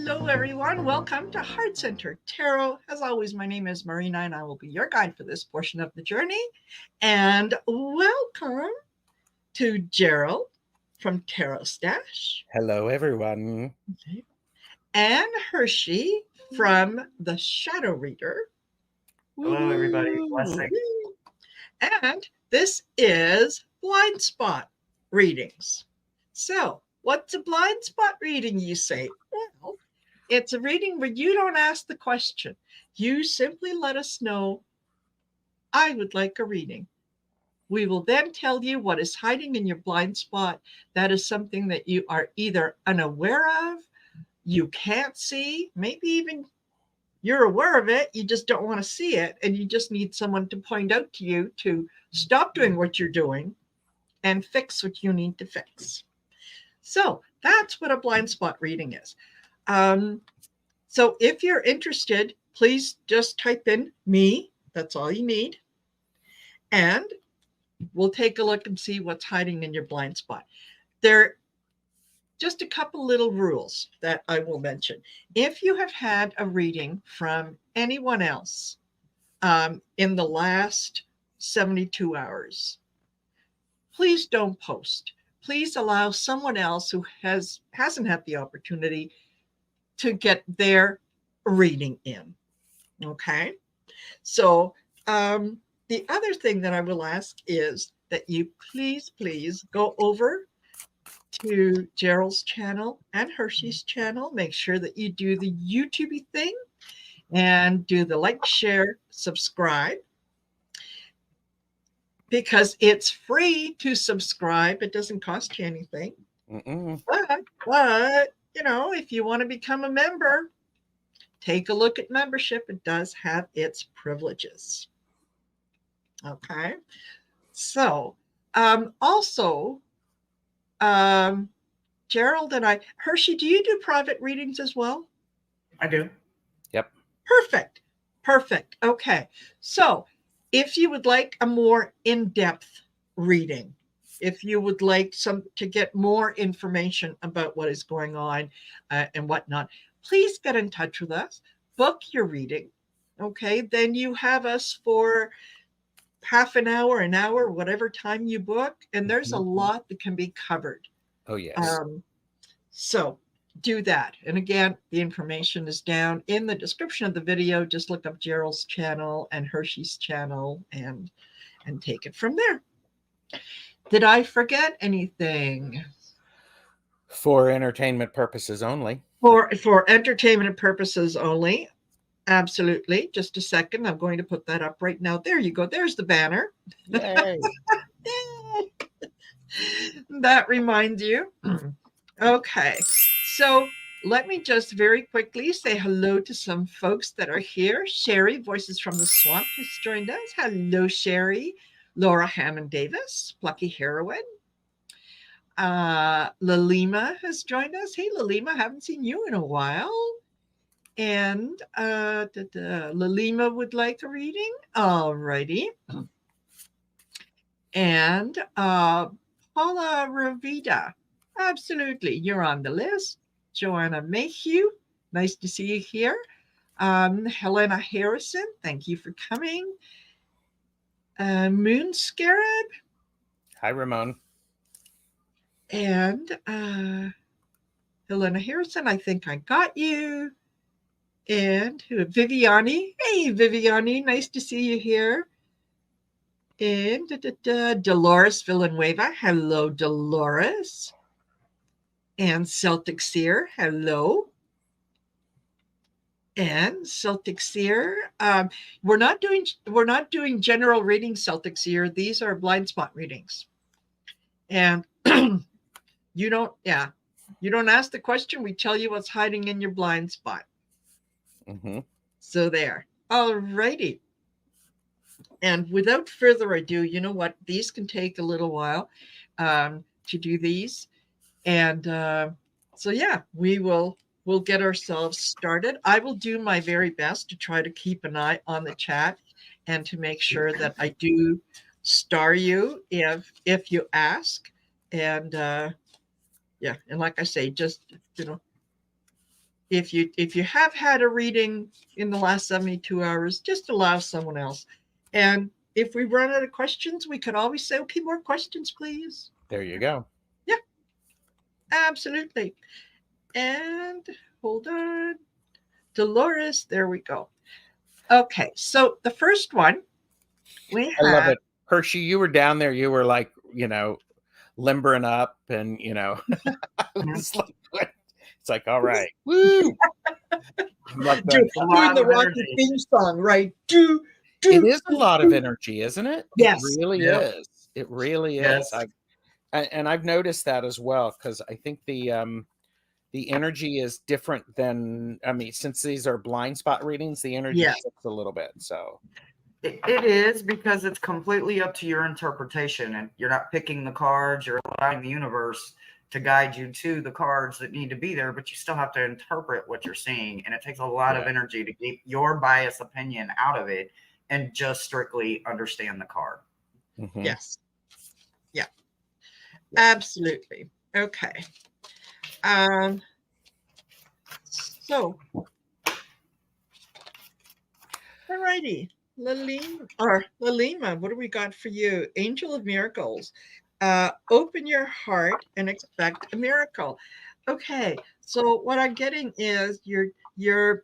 Hello, everyone. Welcome to Heart Center Tarot. As always, my name is Marina, and I will be your guide for this portion of the journey. And welcome to Gerald from Tarot Stache. Hello, everyone. And Hershey from the Shadow Reader. Hello, everybody. Blessing. And this is blind spot readings. So, what's a blind spot reading, you say? Well, it's a reading where you don't ask the question. You simply let us know, I would like a reading. We will then tell you what is hiding in your blind spot. That is something that you are either unaware of, you can't see, maybe even you're aware of it, you just don't want to see it, and you just need someone to point out to you to stop doing what you're doing and fix what you need to fix. So that's what a blind spot reading is. So if you're interested, please just type in me. That's all you need. And we'll take a look and see what's hiding in your blind spot. There are just a couple little rules that I will mention. If you have had a reading from anyone else in the last 72 hours, please don't post. Please allow someone else who hasn't had the opportunity to get their reading in. Okay? So the other thing that I will ask is that you please go over to Gerald's channel and Hershey's channel. Make sure that you do the YouTube thing and do the like, share, subscribe, because it's free to subscribe. It doesn't cost you anything. But you know, if you want to become a member, take a look at membership. It does have its privileges. Okay. So also, Gerald and I, Hershey, do you do private readings as well? I do. Yep. Perfect. Okay. So if you would like a more in-depth reading, if you would like to get more information about what is going on and whatnot, please get in touch with us. Book your reading. Okay. Then you have us for half an hour, whatever time you book. And there's a lot that can be covered. Oh, yes. So do that. And again, the information is down in the description of the video. Just look up Gerald's channel and Hershey's channel and take it from there. Did I forget anything? For entertainment purposes only. For entertainment purposes only. Absolutely. Just a second. I'm going to put that up right now. There you go. There's the banner. Yay. That reminds you. Okay. So let me just very quickly say hello to some folks that are here. Sherry, Voices from the Swamp, has joined us. Hello, Sherry. Laura Hammond Davis, Plucky Heroine. Lalima has joined us. Hey, Lalima, haven't seen you in a while. And Lalima would like a reading. All righty. And Paula Ravida. Absolutely. You're on the list. Joanna Mayhew. Nice to see you here. Helena Harrison. Thank you for coming. Moon Scarab. Hi, Ramon. And Helena Harrison, I think I got you. And Viviani. Hey, Viviani, nice to see you here. And Dolores Villanueva. Hello, Dolores. And Celtic Seer. Hello. And Celtic Seer. We're not doing general readings, Celtic Seer. These are blind spot readings. And you don't ask the question. We tell you what's hiding in your blind spot. So there. All righty. And without further ado, you know what? These can take a little while to do these. And so, yeah, we'll get ourselves started. I will do my very best to try to keep an eye on the chat and to make sure that I do star you if you ask. And yeah, and like I say, just, if you have had a reading in the last 72 hours, just allow someone else. And if we run out of questions, we could always say, okay, more questions, please. There you go. Yeah, absolutely. And hold on. Dolores, there we go. Okay, so the first one we I love have. it. Hershey, you were down there. You were like, limbering up and, it's like, all right. Woo! Like Doing a lot the of Rocky energy. theme song, right? It is a lot of energy, isn't it? Yes. It really Yep. is. It really Yes. is. I've noticed that as well, because I think the energy is different than, since these are blind spot readings, the energy shifts a little bit. So It is, because it's completely up to your interpretation, and you're not picking the cards. You're allowing the universe to guide you to the cards that need to be there, but you still have to interpret what you're seeing. And it takes a lot of energy to keep your biased opinion out of it and just strictly understand the card. Mm-hmm. Yes. Yeah. Absolutely. Okay. So, all righty. Lalima, what do we got for you? Angel of Miracles. Open your heart and expect a miracle. Okay, so what I'm getting is you're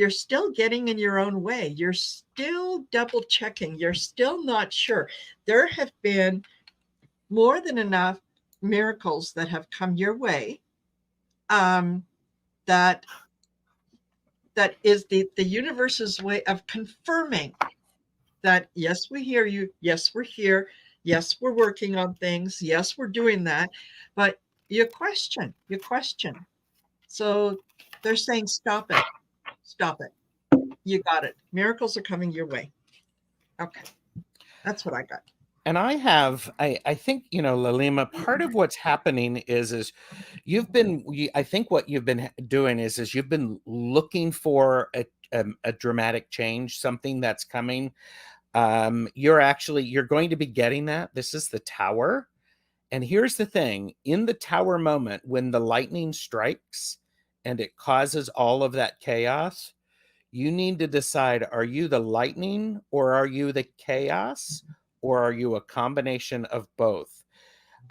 still getting in your own way. You're still double checking. You're still not sure. There have been more than enough miracles that have come your way. That is the universe's way of confirming that, yes, we hear you. Yes, we're here. Yes, we're working on things. Yes, we're doing that. But you question. So they're saying, stop it. Stop it. You got it. Miracles are coming your way. Okay. That's what I got. And I think, Lalima, part of what's happening is I think what you've been doing is you've been looking for a dramatic change, something that's coming. You're going to be getting that. This is the Tower. And here's the thing, in the Tower moment, when the lightning strikes and it causes all of that chaos, you need to decide, are you the lightning or are you the chaos? Or are you a combination of both?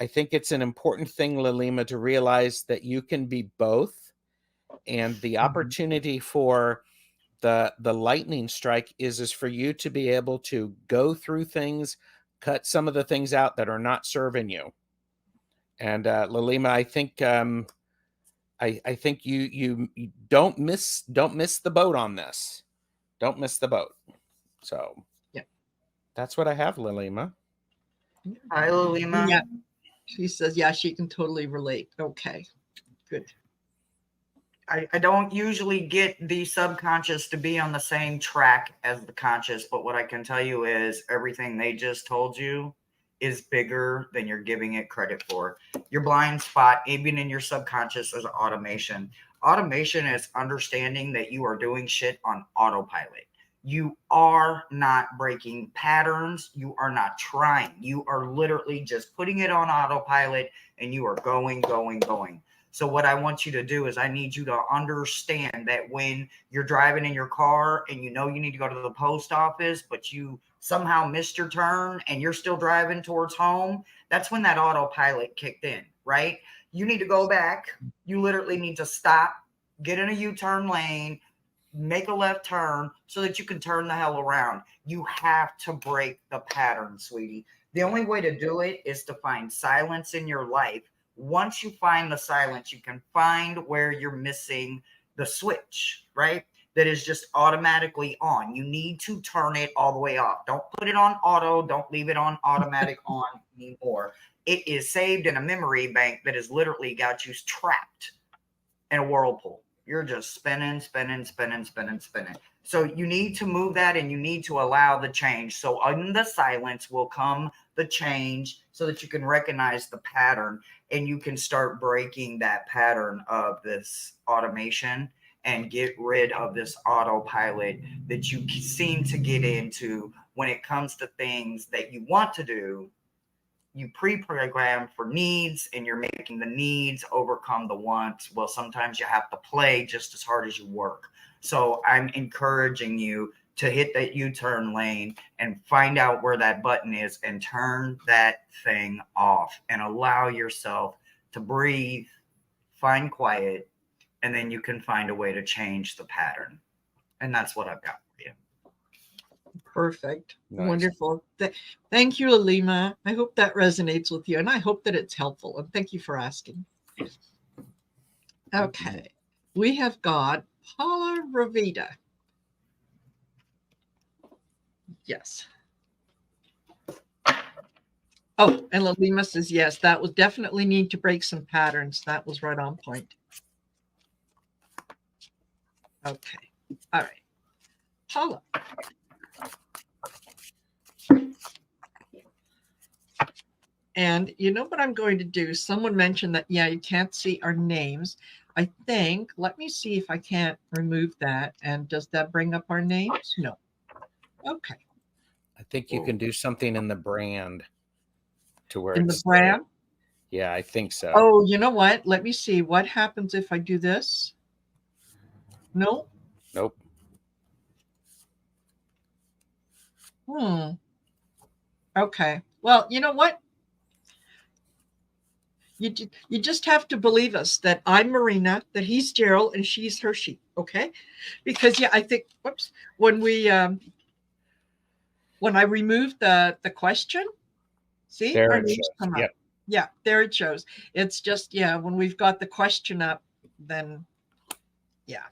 I think it's an important thing, Lalima, to realize that you can be both. And the opportunity for the lightning strike is for you to be able to go through things, cut some of the things out that are not serving you. And Lalima, I think I think you don't miss the boat on this. Don't miss the boat. So that's what I have, Lalima. Hi, Lalima. Yeah. She says, yeah, she can totally relate. Okay, good. I don't usually get the subconscious to be on the same track as the conscious, but what I can tell you is everything they just told you is bigger than you're giving it credit for. Your blind spot, even in your subconscious, is automation. Automation is understanding that you are doing shit on autopilot. You are not breaking patterns. You are not trying. You are literally just putting it on autopilot and you are going. So what I want you to do is I need you to understand that when you're driving in your car and you know you need to go to the post office, but you somehow missed your turn and you're still driving towards home, that's when that autopilot kicked in, right? You need to go back. You literally need to stop, get in a U-turn lane, make a left turn so that you can turn the hell around. You have to break the pattern, sweetie. The only way to do it is to find silence in your life. Once you find the silence, you can find where you're missing the switch, right? That is just automatically on. You need to turn it all the way off. Don't put it on auto. Don't leave it on automatic on anymore. It is saved in a memory bank that has literally got you trapped in a whirlpool. You're just spinning. So you need to move that and you need to allow the change. So in the silence will come the change so that you can recognize the pattern and you can start breaking that pattern of this automation and get rid of this autopilot that you seem to get into when it comes to things that you want to do, you pre-program for needs and you're making the needs overcome the wants. Well, sometimes you have to play just as hard as you work. So I'm encouraging you to hit that U-turn lane and find out where that button is and turn that thing off and allow yourself to breathe, find quiet, and then you can find a way to change the pattern. And that's what I've got for you. Perfect. Nice. Wonderful. Thank you, Alima. I hope that resonates with you, and I hope that it's helpful. And thank you for asking. Okay. We have got Paula Ravita. Yes. Oh, and Alima says, yes, that would definitely need to break some patterns. That was right on point. Okay. All right. Paula. And you know what I'm going to do? Someone mentioned that, yeah, you can't see our names. I think, let me see if I can't remove that. And does that bring up our names? No. Okay. I think you can do something in the brand to where In the it's brand? Yeah, I think so. Oh, you know what? Let me see. What happens if I do this? No? Nope. Okay. Well, you know what? You just have to believe us that I'm Marina, that he's Gerald, and she's Hershey. Okay? Because yeah, I think whoops, when I removed the question, see There our it names shows. come up. Yep. Yeah, there it shows. It's just when we've got the question up, then yeah.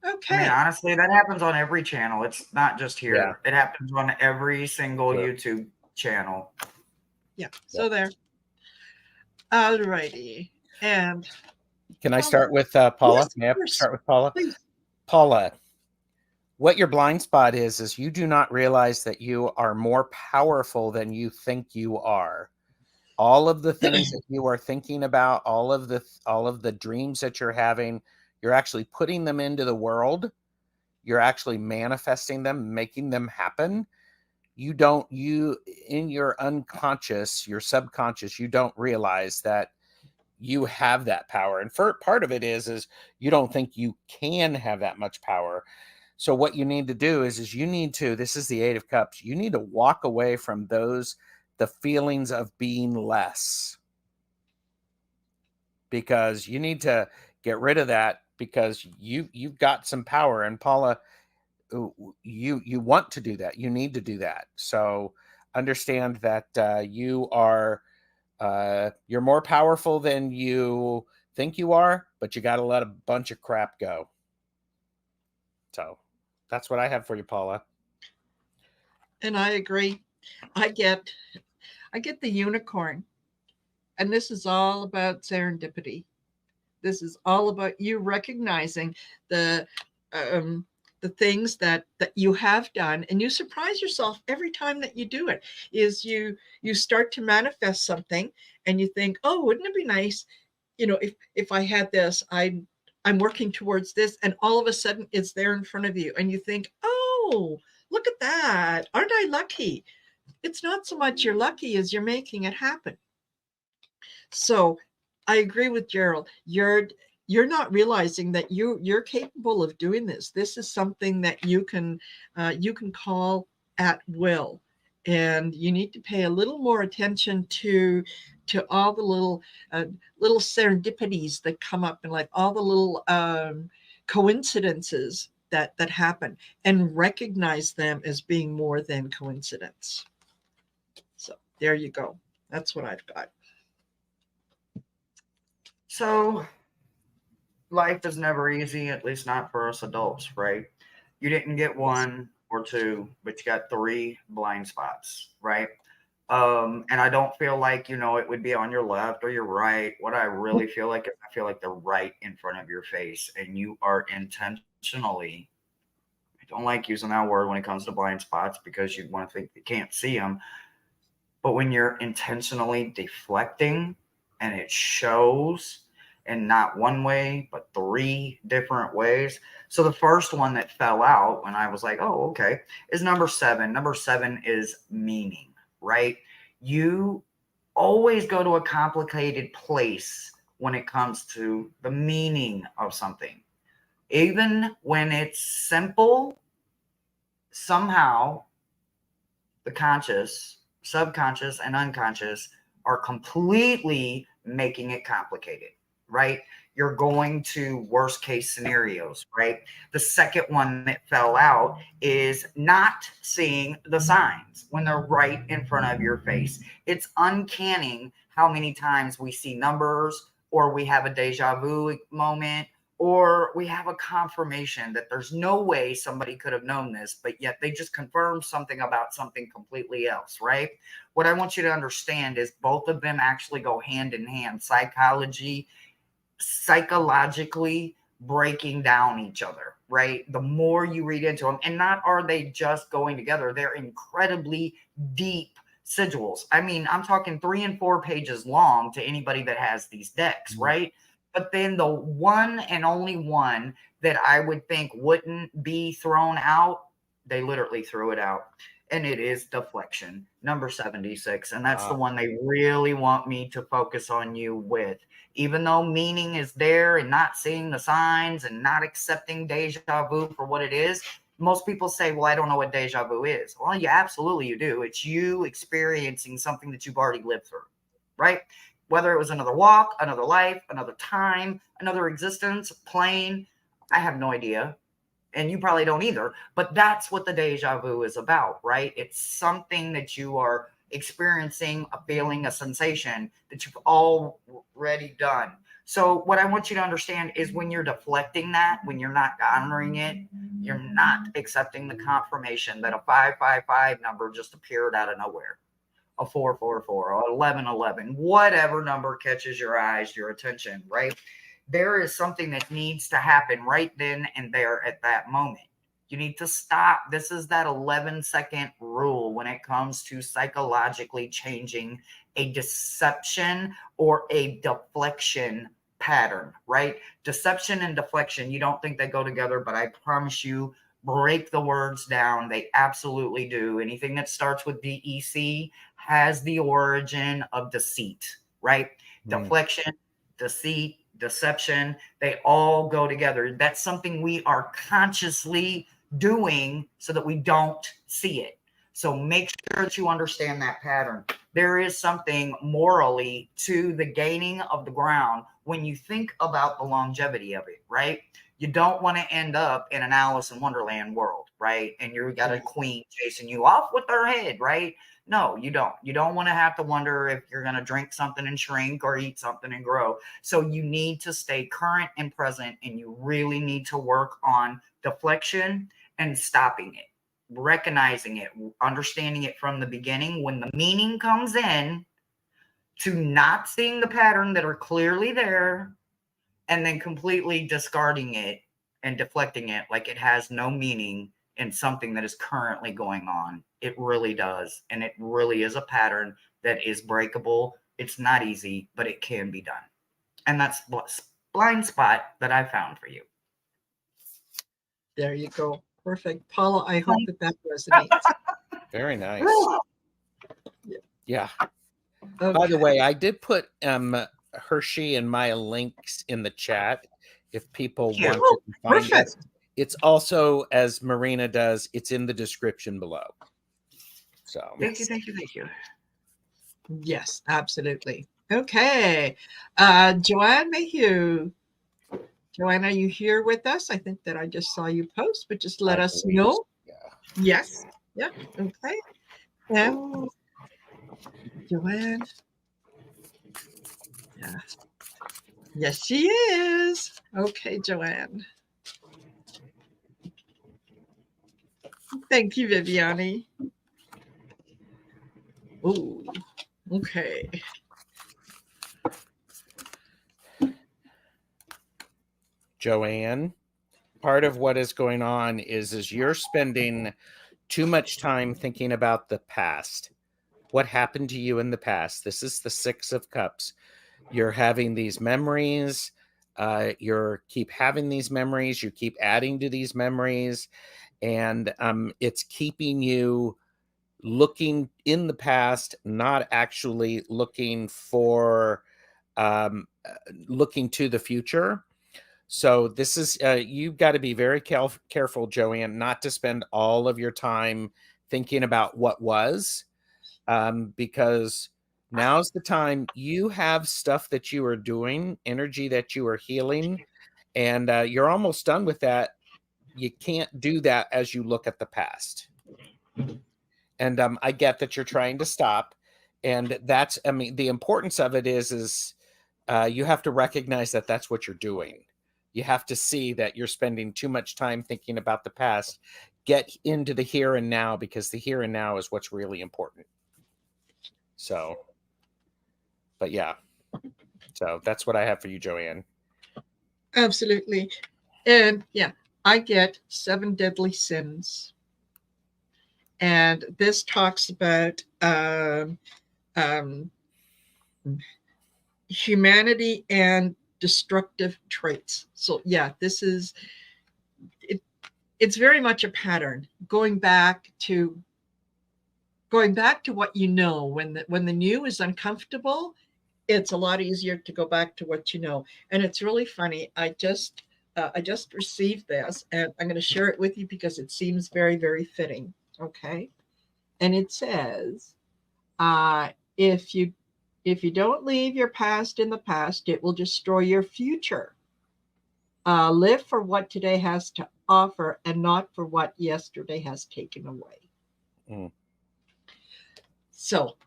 Okay. I mean, honestly, that happens on every channel. It's not just here. Yeah. It happens on every single Sure. YouTube channel. Yeah. So there. All righty. And can I start with Paula? Yes, May I start with Paula? Please. Paula, what your blind spot is you do not realize that you are more powerful than you think you are. All of the things that you are thinking about, all of the dreams that you're having, you're actually putting them into the world. You're actually manifesting them, making them happen. You in your unconscious, your subconscious, you don't realize that you have that power. And for part of it is you don't think you can have that much power. So what you need to do is you need to, this is the 8 of Cups, you need to walk away from the feelings of being less, because you need to get rid of that, because you've got some power. And Paula, you want to do that. You need to do that. So understand that you're more powerful than you think you are, but you got to let a bunch of crap go. So that's what I have for you, Paula. And I agree. I get the unicorn. And this is all about serendipity. This is all about you recognizing the things that you have done, and you surprise yourself every time that you do it. Is you start to manifest something, and you think, oh, wouldn't it be nice, if I had this, I'm working towards this, and all of a sudden it's there in front of you, and you think, oh, look at that, aren't I lucky? It's not so much you're lucky as you're making it happen. So I agree with Gerald. You're not realizing that you're capable of doing this. This is something that you can call at will, and you need to pay a little more attention to all the little serendipities that come up, and like all the little coincidences that happen, and recognize them as being more than coincidence. So there you go. That's what I've got. So life is never easy, at least not for us adults, right? You didn't get 1 or 2, but you got 3 blind spots, right? And I don't feel like, it would be on your left or your right. What I really feel like is I feel like they're right in front of your face, and you are intentionally, I don't like using that word when it comes to blind spots because you want to think you can't see them. But when you're intentionally deflecting and it shows in not one way, but 3 different ways. So the first one that fell out when I was like, oh, okay, is number 7. Number 7 is meaning, right? You always go to a complicated place when it comes to the meaning of something. Even when it's simple, somehow the conscious, subconscious, and unconscious are completely making it complicated, right? You're going to worst case scenarios, right? The second one that fell out is not seeing the signs when they're right in front of your face. It's uncanny how many times we see numbers, or we have a deja vu moment, or we have a confirmation that there's no way somebody could have known this, but yet they just confirmed something about something completely else, right? What I want you to understand is both of them actually go hand in hand. Psychologically breaking down each other, right? The more you read into them, and not are they just going together, they're incredibly deep sigils. I mean, I'm talking 3 and 4 pages long to anybody that has these decks, right? But then the one and only one that I would think wouldn't be thrown out, they literally threw it out. And it is deflection, number 76. And that's the one they really want me to focus on you with. Even though meaning is there and not seeing the signs and not accepting deja vu for what it is, most people say, well, I don't know what deja vu is. Well, yeah, absolutely you do. It's you experiencing something that you've already lived through, right? Whether it was another walk, another life, another time, another existence, plane, I have no idea. And you probably don't either. But that's what the deja vu is about, right? It's something that you are experiencing, a feeling, a sensation that you've already done. So what I want you to understand is when you're deflecting that, when you're not honoring it, you're not accepting the confirmation that a 555 number just appeared out of nowhere. A 444, or 1111, whatever number catches your eyes, your attention, right? There is something that needs to happen right then and there at that moment. You need to stop. This is that 11-second rule when it comes to psychologically changing a deception or a deflection pattern, right? Deception and deflection, you don't think they go together, but I promise you, break the words down. They absolutely do. Anything that starts with DEC has the origin of deceit, right? Deflection, deceit, deception, they all go together. That's something we are consciously doing so that we don't see it. So make sure that you understand that pattern. There is something morally to the gaining of the ground when you think about the longevity of it, right? You don't want to end up in an Alice in Wonderland world, right? And you got a queen chasing you off with her head, right? No, you don't. You don't want to have to wonder if you're going to drink something and shrink or eat something and grow. So you need to stay current and present, and you really need to work on deflection and stopping it, recognizing it, understanding it from the beginning when the meaning comes in, to not seeing the pattern that are clearly there, and then completely discarding it and deflecting it like it has no meaning in something that is currently going on. It really does. And it really is a pattern that is breakable. It's not easy, but it can be done. And that's blind spot that I found for you. There you go. Perfect. Paula, I hope that resonates. Very nice. Yeah. Okay. By the way, I did put Hershey and Maya links in the chat if people want to find it. It's also, as Marina does, it's in the description below. So thank you. Yes, absolutely. Okay. Joanne Mayhew. Joanne, are you here with us? I think that I just saw you post, but just let us know. Yeah. Yes. Yeah. Okay. And Joanne. Yeah. Yes, she is. Okay, Joanne. Thank you, Viviani. Oh, okay. Joanne, part of what is going on is you're spending too much time thinking about the past. What happened to you in the past? This is the 6 of Cups. You're having these memories. You keep having these memories. You keep adding to these memories. And it's keeping you looking in the past, not actually looking for looking to the future. So this is you've got to be very careful, Joanne, not to spend all of your time thinking about what was, because now's the time. You have stuff that you are doing, energy that you are healing, and you're almost done with that. You can't do that as you look at the past. And I get that you're trying to stop, and that's, I mean, the importance of it is you have to recognize that that's what you're doing. You have to see that you're spending too much time thinking about the past. Get into the here and now, because the here and now is what's really important. So, but yeah, so that's what I have for you, Joanne. Absolutely. And yeah, I get 7 deadly sins. And this talks about humanity and destructive traits. So yeah, this is it. It's very much a pattern going back to what you know. When the new is uncomfortable, it's a lot easier to go back to what you know. And it's really funny. I just received this, and I'm going to share it with you because it seems very, very fitting. Okay, and it says, if you don't leave your past in the past, it will destroy your future. Live for what today has to offer, and not for what yesterday has taken away. Mm. So,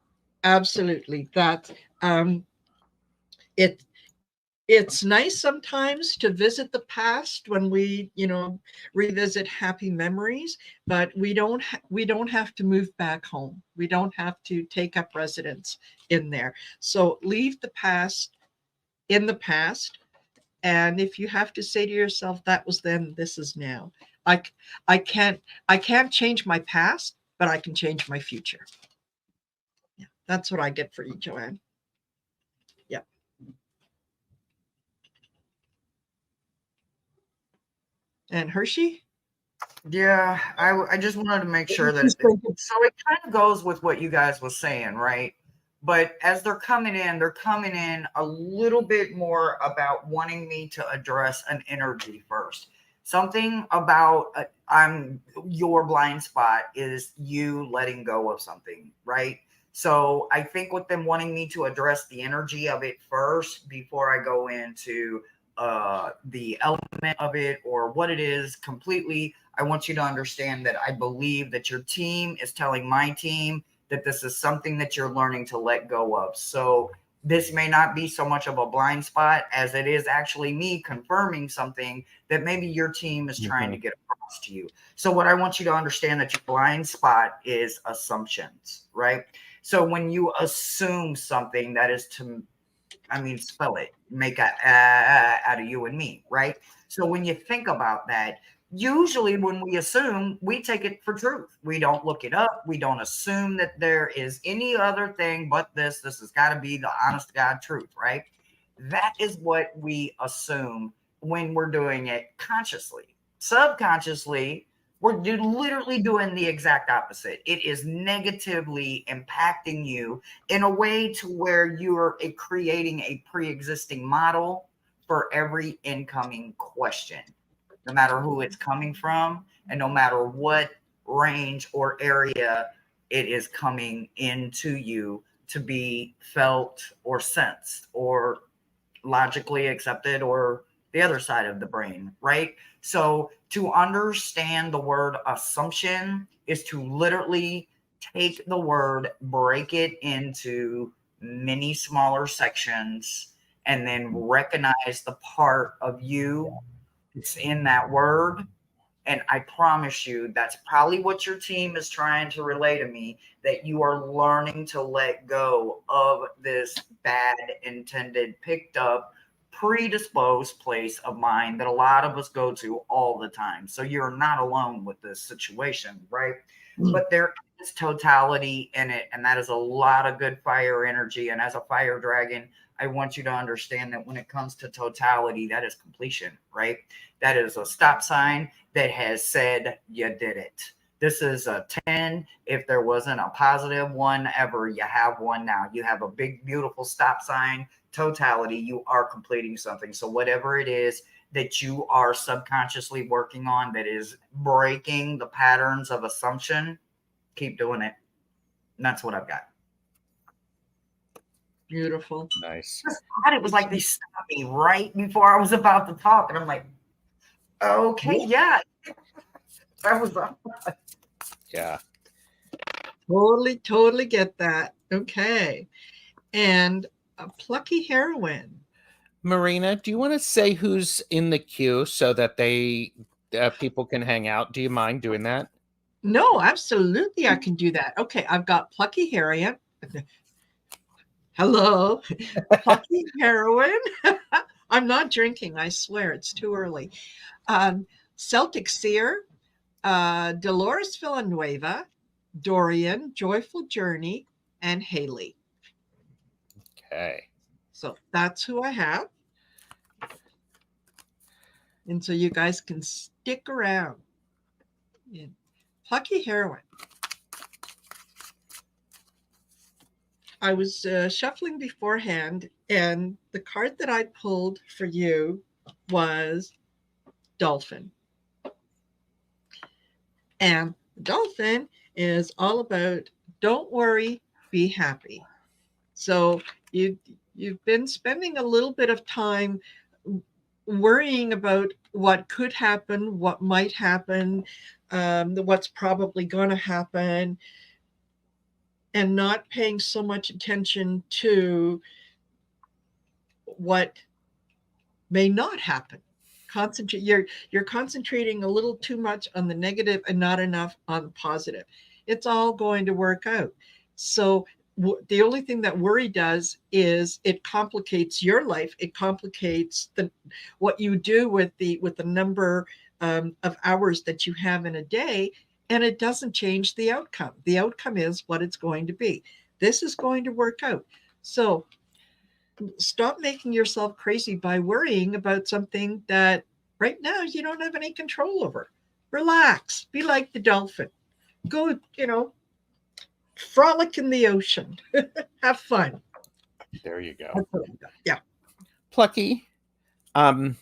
absolutely, that it's nice sometimes to visit the past when we, revisit happy memories, but we don't have to move back home. We don't have to take up residence in there. So leave the past in the past. And if you have to say to yourself, that was then, this is now. I can't change my past, but I can change my future. Yeah, that's what I get for you, Joanne. Yeah. And Hershey? Yeah, I just wanted to make sure that so it kind of goes with what you guys was saying, right? But as they're coming in a little bit more about wanting me to address an energy first. Something about I'm your blind spot is you letting go of something, right? So I think with them wanting me to address the energy of it first before I go into the element of it or what it is completely, I want you to understand that I believe that your team is telling my team that this is something that you're learning to let go of. So this may not be so much of a blind spot as it is actually me confirming something that maybe your team is trying to get across to you. So what I want you to understand that your blind spot is assumptions, right? So when you assume something, that is to, spell it, make a out of you and me, right? So when you think about that, usually when we assume, we take it for truth. We don't look it up. We don't assume that there is any other thing but this. This has got to be the honest to God truth, right? That is what we assume when we're doing it consciously. Subconsciously, we're literally doing the exact opposite. It is negatively impacting you in a way to where you're creating a pre-existing model for every incoming question, no matter who it's coming from and no matter what range or area it is coming into you to be felt or sensed or logically accepted or the other side of the brain, right? So to understand the word assumption is to literally take the word, break it into many smaller sections, and then recognize the part of you that's in that word. And I promise you, that's probably what your team is trying to relay to me, that you are learning to let go of this bad intended, picked up, predisposed place of mind that a lot of us go to all the time. So you're not alone with this situation, right? But there is totality in it, and that is a lot of good fire energy. And as a fire dragon, I want you to understand that when it comes to totality, that is completion, right? That is a stop sign that has said you did it. This is a 10. If there wasn't a positive one ever, you have one now. You have a big, beautiful stop sign. Totality, you are completing something. So whatever it is that you are subconsciously working on that is breaking the patterns of assumption, keep doing it. And that's what I've got. Beautiful. Nice. God, it was like they stopped me right before I was about to talk. And I'm like, okay, yeah. That was Yeah. Totally get that. Okay. And a plucky heroine. Marina, do you want to say who's in the queue so that they people can hang out? Do you mind doing that? No, absolutely, I can do that. Okay, I've got plucky heroine. Hello, plucky heroine. I'm not drinking, I swear, it's too early. Celtic Seer, Dolores Villanueva, Dorian, Joyful Journey, and Haley. Okay. So that's who I have. And so you guys can stick around. Yeah. Plucky heroine. I was shuffling beforehand, and the card that I pulled for you was Dolphin. And Dolphin is all about don't worry, be happy. So you've been spending a little bit of time worrying about what could happen, what might happen, what's probably going to happen, and not paying so much attention to what may not happen. You're concentrating a little too much on the negative and not enough on the positive. It's all going to work out. So the only thing that worry does is it complicates your life. It complicates what you do with the number of hours that you have in a day, and it doesn't change the outcome. The outcome is what it's going to be. This is going to work out. So stop making yourself crazy by worrying about something that right now you don't have any control over. Relax. Be like the dolphin. Go, frolic in the ocean. Have fun. There you go. Yeah. Plucky. I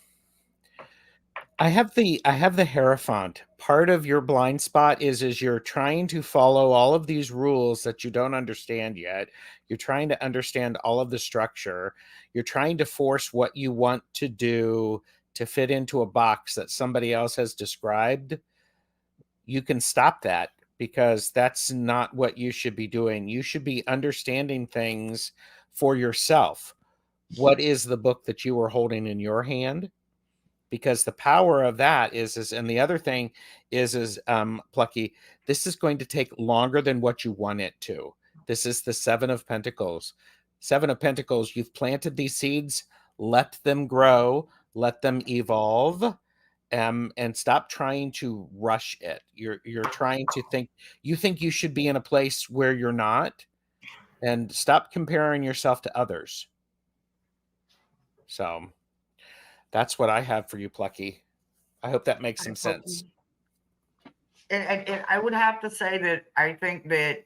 have the Hierophant. Part of your blind spot is you're trying to follow all of these rules that you don't understand yet. You're trying to understand all of the structure. You're trying to force what you want to do to fit into a box that somebody else has described. You can stop that because that's not what you should be doing. You should be understanding things for yourself. What is the book that you are holding in your hand? Because the power of that is and the other thing is Plucky, this is going to take longer than what you want it to. This is the Seven of Pentacles. Seven of Pentacles, you've planted these seeds, let them grow, let them evolve, and stop trying to rush it. You're trying to think you should be in a place where you're not, and stop comparing yourself to others. So that's what I have for you, Plucky. I hope that makes some sense. And I would have to say that I think that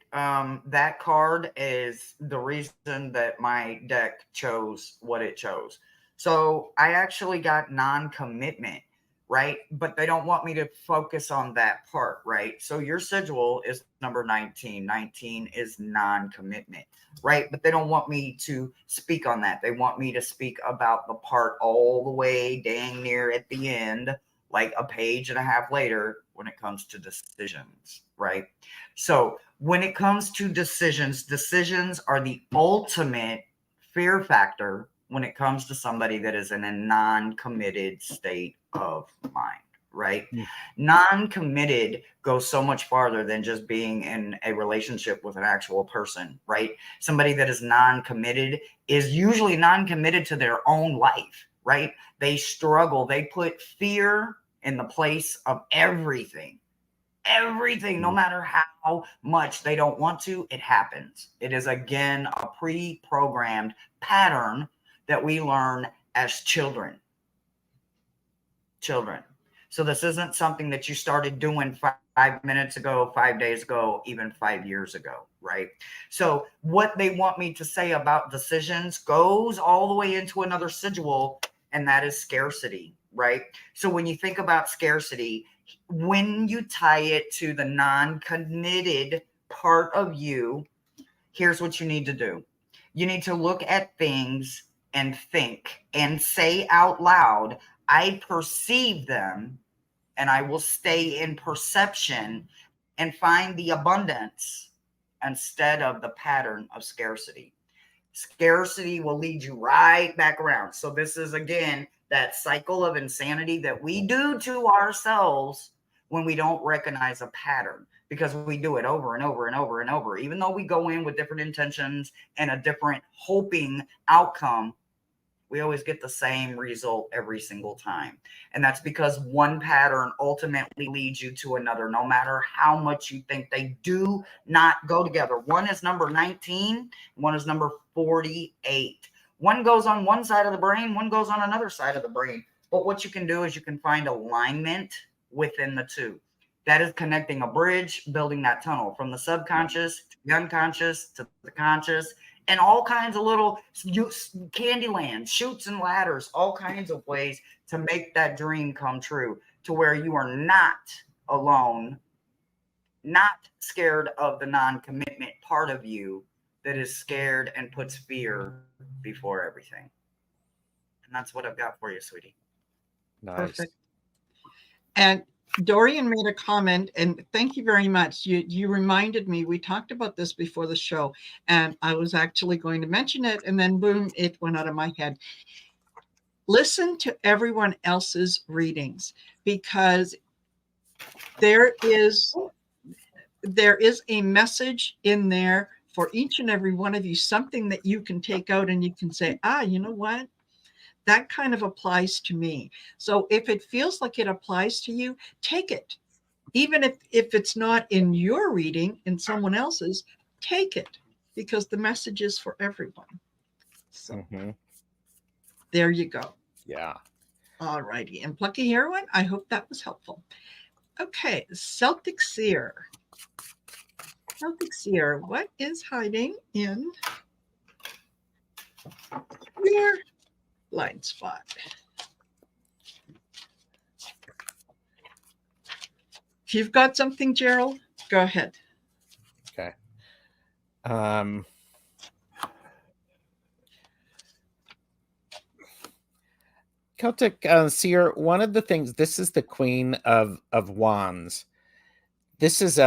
that card is the reason that my deck chose what it chose. So I actually got non-commitment, right? But they don't want me to focus on that part, right? So your sigil is number 19. 19 is non-commitment, right? But they don't want me to speak on that. They want me to speak about the part all the way dang near at the end, like a page and a half later, when it comes to decisions, right? So when it comes to decisions are the ultimate fear factor when it comes to somebody that is in a non-committed state of mind, right? Non-committed goes so much farther than just being in a relationship with an actual person, right? Somebody that is non-committed is usually non-committed to their own life, right? They struggle. They put fear in the place of everything. Everything, no matter how much they don't want to, it happens. It is, again, a pre-programmed pattern that we learn as children. So this isn't something that you started doing 5 minutes ago, 5 days ago, even 5 years ago, right? So what they want me to say about decisions goes all the way into another sigil, and that is scarcity, right? So when you think about scarcity, when you tie it to the non-committed part of you, here's what you need to do. You need to look at things and think and say out loud, I perceive them, and I will stay in perception and find the abundance instead of the pattern of scarcity. Scarcity will lead you right back around. So this is, again, that cycle of insanity that we do to ourselves when we don't recognize a pattern, because we do it over and over and over and over. Even though we go in with different intentions and a different hoping outcome, we always get the same result every single time. And that's because one pattern ultimately leads you to another, no matter how much you think they do not go together. One is number 19, one is number 48. One goes on one side of the brain, one goes on another side of the brain. But what you can do is you can find alignment within the two. That is connecting a bridge, building that tunnel from the subconscious to the unconscious to the conscious, and all kinds of little Candyland, chutes and ladders, all kinds of ways to make that dream come true, to where you are not alone, not scared of the non-commitment part of you that is scared and puts fear before everything. And that's what I've got for you, sweetie. Nice. Perfect. And Dorian made a comment, and thank you very much. You reminded me, we talked about this before the show, and I was actually going to mention it, and then boom, it went out of my head. Listen to everyone else's readings, because there is a message in there for each and every one of you, something that you can take out and you can say, you know what? That kind of applies to me. So if it feels like it applies to you, take it. Even if it's not in your reading, in someone else's, take it, because the message is for everyone. So there you go. Yeah. All righty. And Plucky Heroine, I hope that was helpful. Okay, Celtic Seer. Celtic Seer, what is hiding in your blind spot? If you've got something, Gerald, go ahead. Okay. Celtic Seer, one of the things, this is the Queen of Wands. This is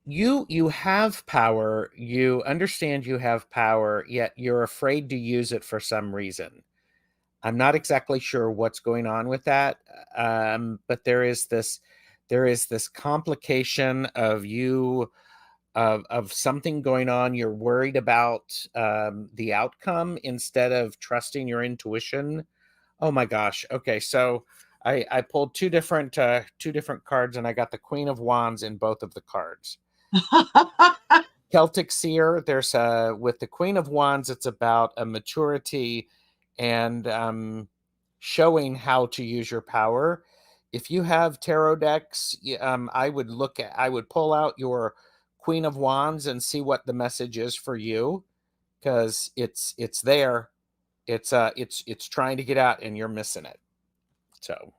you have power, you understand you have power, yet you're afraid to use it for some reason. I'm not exactly sure what's going on with that, but there is this complication of you of something going on. You're worried about the outcome instead of trusting your intuition. Oh my gosh. Okay, so I pulled two different cards, and I got the Queen of Wands in both of the cards. Celtic Seer, there's with the Queen of Wands, it's about a maturity and showing how to use your power. If you have tarot decks, I would pull out your Queen of Wands and see what the message is for you, because it's there. It's trying to get out, and you're missing it. So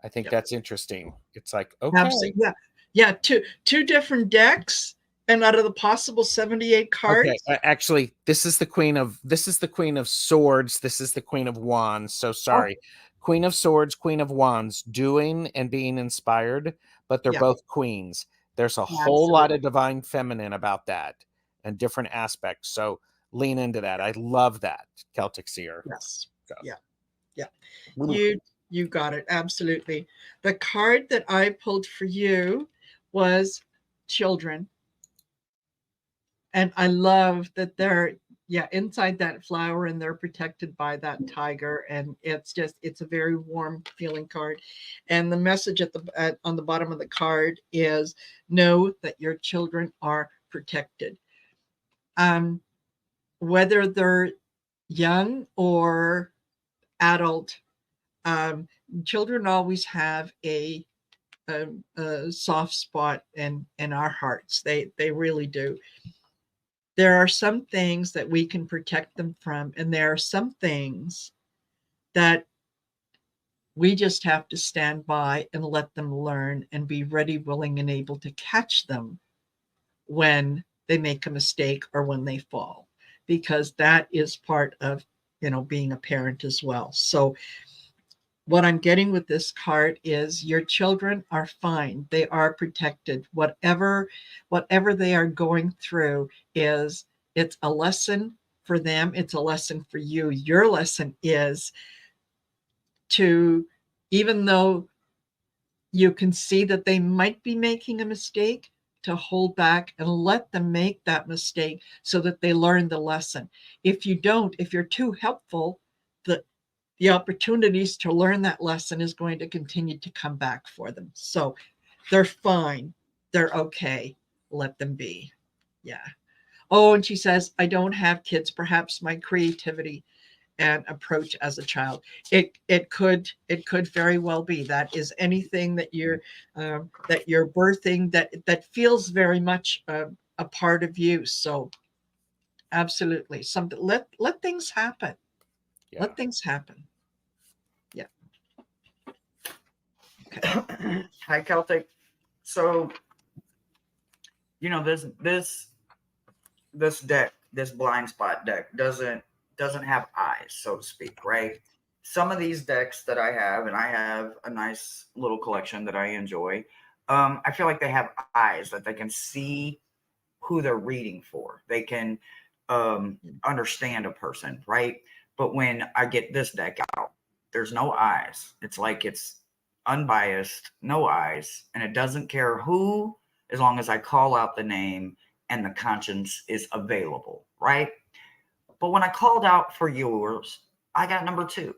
I think that's interesting. It's like, okay. Absolutely. Yeah. Two different decks, and out of the possible 78 cards. Okay, actually, this is the Queen of Swords. This is the Queen of Wands. So sorry. Queen of Swords, Queen of Wands, doing and being inspired, but they're both queens. There's a whole lot of divine feminine about that and different aspects. So lean into that. I love that, Celtic Seer. Yes. So. Yeah. You got it. Absolutely. The card that I pulled for you was children. And I love that they're inside that flower, and they're protected by that tiger, and it's a very warm feeling card. And the message on the bottom of the card is, know that your children are protected. Whether they're young or adult. Children always have a soft spot in our hearts. They really do. There are some things that we can protect them from, and there are some things that we just have to stand by and let them learn and be ready, willing, and able to catch them when they make a mistake or when they fall, because that is part of, being a parent as well. So what I'm getting with this card is your children are fine. They are protected. Whatever they are going through it's a lesson for them. It's a lesson for you. Your lesson is to, even though you can see that they might be making a mistake, to hold back and let them make that mistake so that they learn the lesson. If you're too helpful, the opportunities to learn that lesson is going to continue to come back for them. So they're fine. They're okay. Let them be. Yeah. Oh, and she says, I don't have kids. Perhaps my creativity and approach as a child. It could very well be that is anything that you're birthing that feels very much a part of you. So absolutely, something. Let things happen. Yeah. Let things happen. Yeah. Okay. Hi, Celtic. So, this deck, this blind spot deck, doesn't have eyes, so to speak, right? Some of these decks that I have, and I have a nice little collection that I enjoy, I feel like they have eyes that they can see who they're reading for. They can understand a person, right? But when I get this deck out, there's no eyes. It's like it's unbiased, no eyes, and it doesn't care who, as long as I call out the name and the conscience is available, right? But when I called out for yours, I got number 2.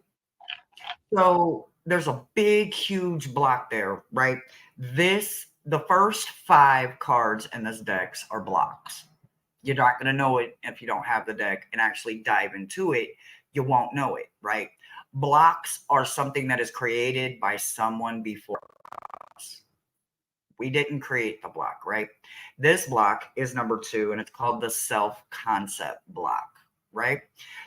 So there's a big, huge block there, right? The first 5 cards in this deck are blocks. You're not going to know it if you don't have the deck and actually dive into it. You won't know it, right? Blocks are something that is created by someone before us. We didn't create the block, right? This block is number 2, and it's called the self-concept block, right?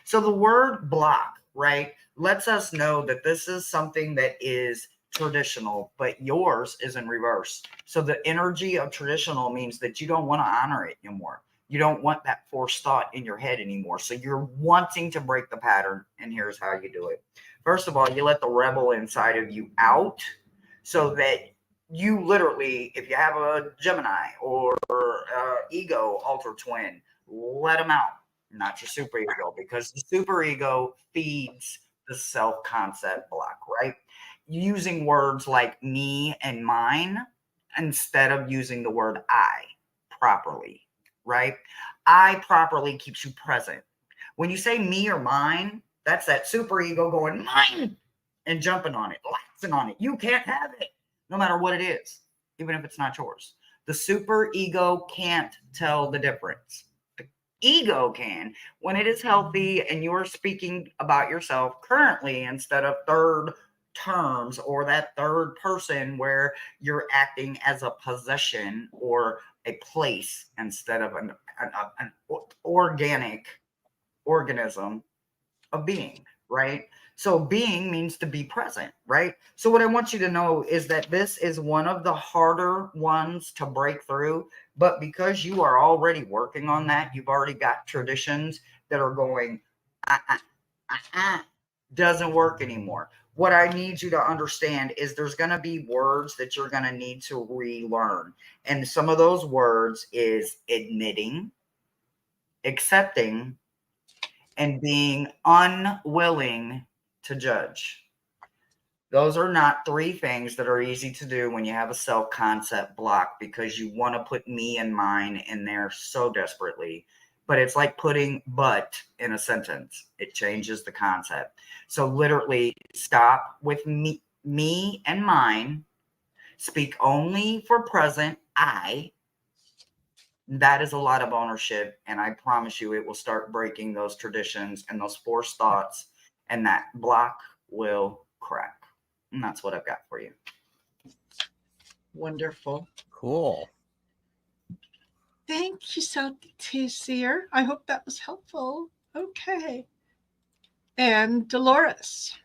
So the word block, right, lets us know that this is something that is traditional, but yours is in reverse. So the energy of traditional means that you don't want to honor it anymore. You don't want that forced thought in your head anymore. So you're wanting to break the pattern, and here's how you do it. First of all, you let the rebel inside of you out, so that you literally, if you have a Gemini or ego alter twin, let them out, not your super ego, because the super ego feeds the self-concept block, right? Using words like me and mine instead of using the word I properly, right? I properly keeps you present. When you say me or mine, that's that super ego going mine and jumping on it, laxing on it. You can't have it, no matter what it is, even if it's not yours. The super ego can't tell the difference. The ego can, when it is healthy and you're speaking about yourself currently instead of third terms or that third person where you're acting as a possession or a place instead of an organic organism of being, right? So being means to be present, right? So what I want you to know is that this is one of the harder ones to break through, but because you are already working on that, you've already got traditions that are going, doesn't work anymore. What I need you to understand is there's going to be words that you're going to need to relearn. And some of those words is admitting, accepting, and being unwilling to judge. Those are not 3 things that are easy to do when you have a self-concept block, because you want to put me and mine in there so desperately. But it's like putting but in a sentence. It changes the concept. So literally stop with me and mine. Speak only for present I. That is a lot of ownership, and I promise you it will start breaking those traditions and those forced thoughts and that block will crack. And that's what I've got for you. Wonderful. Cool. Thank you, Seer. I hope that was helpful. Okay. And Dolores.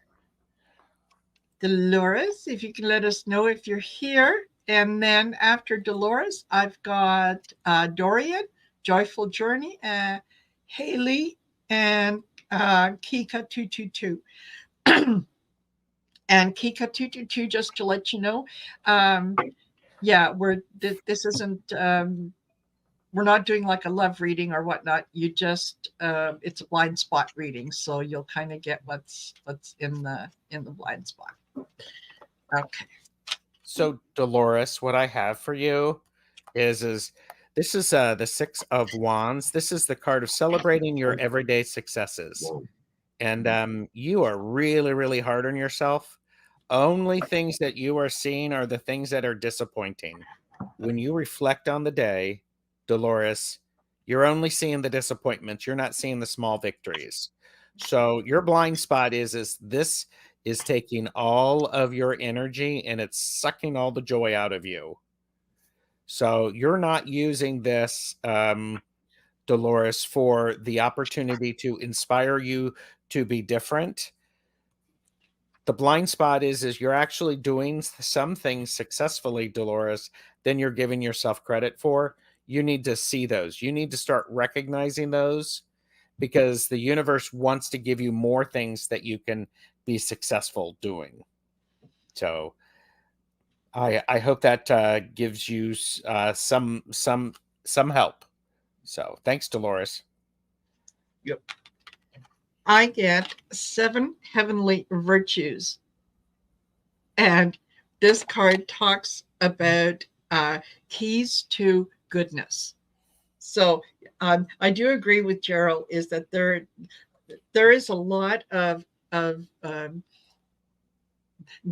Dolores, if you can let us know if you're here. And then after Dolores, I've got Dorian, Joyful Journey, Haley, and Kika222. And Kika222, just to let you know, yeah, this isn't, we're not doing like a love reading or whatnot. You just, it's a blind spot reading. So you'll kind of get what's in the blind spot. Okay. So Dolores, what I have for you is this is the Six of Wands. This is the card of celebrating your everyday successes. And you are really, really hard on yourself. Only things that you are seeing are the things that are disappointing. When you reflect on the day, Dolores, you're only seeing the disappointments. You're not seeing the small victories. So your blind spot is this is taking all of your energy and it's sucking all the joy out of you. So you're not using this, Dolores, for the opportunity to inspire you to be different. The blind spot is you're actually doing some things successfully, Dolores, than you're giving yourself credit for. You need to see those. You need to start recognizing those, because the universe wants to give you more things that you can be successful doing. So I hope that gives you some help. So thanks, Dolores. Yep. I get 7 heavenly virtues. And this card talks about keys to goodness. So I do agree with Gerald, is that there is a lot of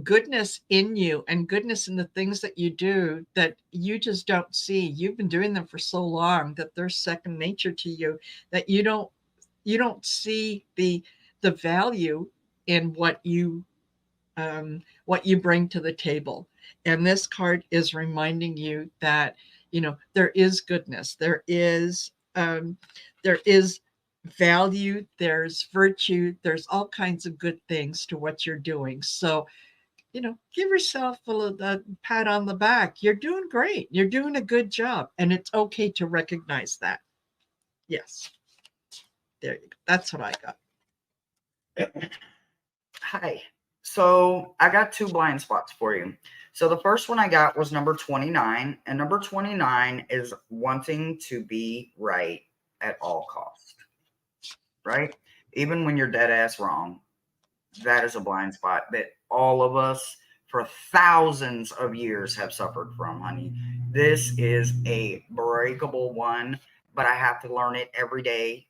goodness in you and goodness in the things that you do that you just don't see. You've been doing them for so long that they're second nature to you, that you don't see the value in what you bring to the table. And this card is reminding you that, there is goodness, there is value, there's virtue, there's all kinds of good things to what you're doing. So, give yourself a pat on the back. You're doing great. You're doing a good job. And it's okay to recognize that. Yes. There you go. That's what I got. Hi. So I got 2 blind spots for you. So the first one I got was number 29. And number 29 is wanting to be right at all costs. Right? Even when you're dead ass wrong. That is a blind spot that all of us for thousands of years have suffered from, honey. This is a breakable one, but I have to learn it every day.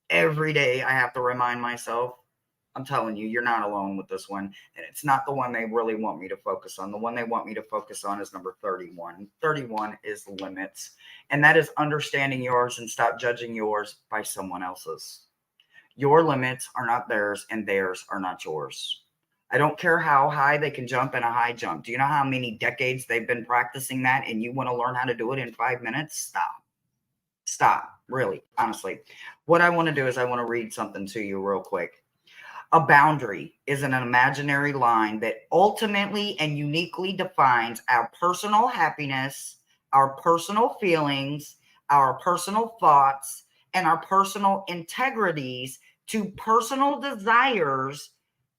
Every day I have to remind myself, I'm telling you, you're not alone with this one. And it's not the one they really want me to focus on. The one they want me to focus on is number 31. 31 is limits. And that is understanding yours and stop judging yours by someone else's. Your limits are not theirs, and theirs are not yours. I don't care how high they can jump in a high jump. Do you know how many decades they've been practicing that, and you want to learn how to do it in 5 minutes? Stop. Stop. Really, honestly. What I want to do is I want to read something to you real quick. A boundary is an imaginary line that ultimately and uniquely defines our personal happiness, our personal feelings, our personal thoughts, and our personal integrities to personal desires,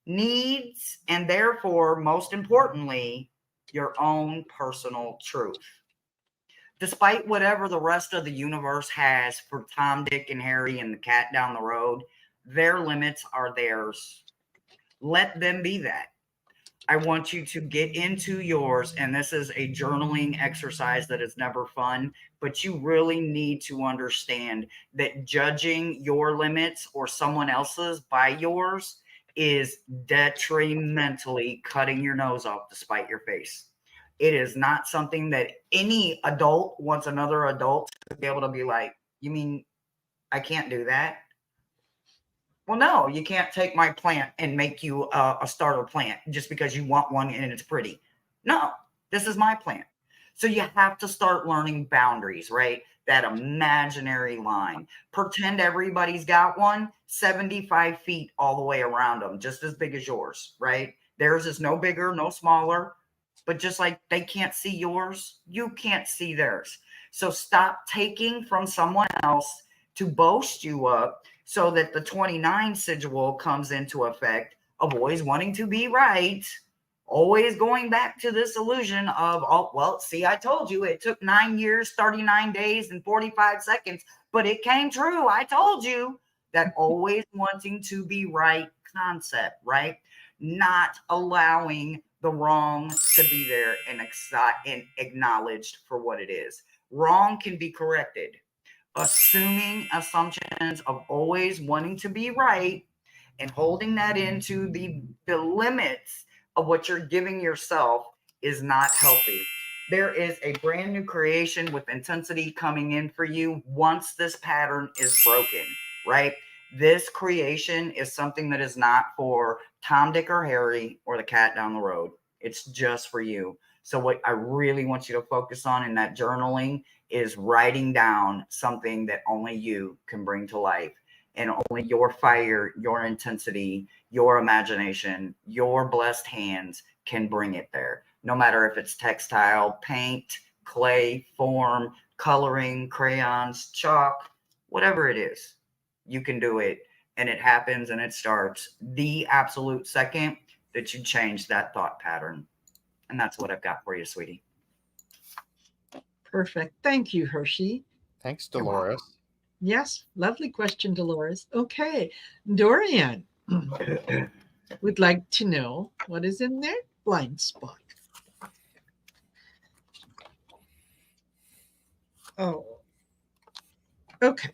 needs, and therefore, most importantly, your own personal truth. Despite whatever the rest of the universe has for Tom, Dick, and Harry and the cat down the road, their limits are theirs. Let them be that. I want you to get into yours, and this is a journaling exercise that is never fun, but you really need to understand that judging your limits or someone else's by yours is detrimentally cutting your nose off to spite your face. It is not something that any adult wants another adult to be able to be like, you mean I can't do that? Well, no, you can't take my plant and make you a starter plant just because you want one and it's pretty. No, this is my plant. So you have to start learning boundaries, right? That imaginary line. Pretend everybody's got one 75 feet all the way around them, just as big as yours, right? Theirs is no bigger, no smaller, but just like they can't see yours, you can't see theirs. So stop taking from someone else to boast you up so that the 29 sigil comes into effect of always wanting to be right, always going back to this illusion of, oh, well, see, I told you it took 9 years, 39 days, and 45 seconds, but it came true. I told you. That always wanting to be right concept, right? Not allowing the wrong to be there and acknowledged for what it is. Wrong can be corrected. Assuming assumptions of always wanting to be right and holding that into the limits of what you're giving yourself is not healthy. There is a brand new creation with intensity coming in for you once this pattern is broken, right? This creation is something that is not for Tom, Dick, or Harry or the cat down the road. It's just for you. So what I really want you to focus on in that journaling is writing down something that only you can bring to life, and only your fire, your intensity, your imagination, your blessed hands can bring it there. No matter if it's textile, paint, clay, form, coloring, crayons, chalk, whatever it is, you can do it. And it happens and it starts the absolute second that you change that thought pattern. And that's what I've got for you, sweetie. Perfect. Thank you, Hershey. Thanks, Dolores. Yes, lovely question, Dolores. Okay, Dorian would like to know what is in their blind spot. Oh, okay.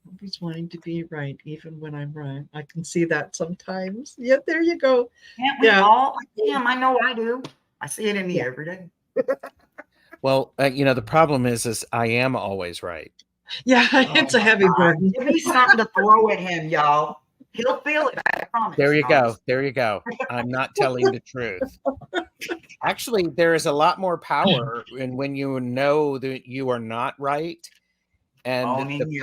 Always wanting to be right, even when I'm wrong. I can see that sometimes. Yeah, there you go. Can't we all? Damn, I know I do. I see it in me every day. Well, the problem is I am always right. Yeah, it's a heavy burden. Give me something to throw at him, y'all. He'll feel it, I promise. There you go. There you go. I'm not telling the truth. Actually, there is a lot more power in when you know that you are not right, and the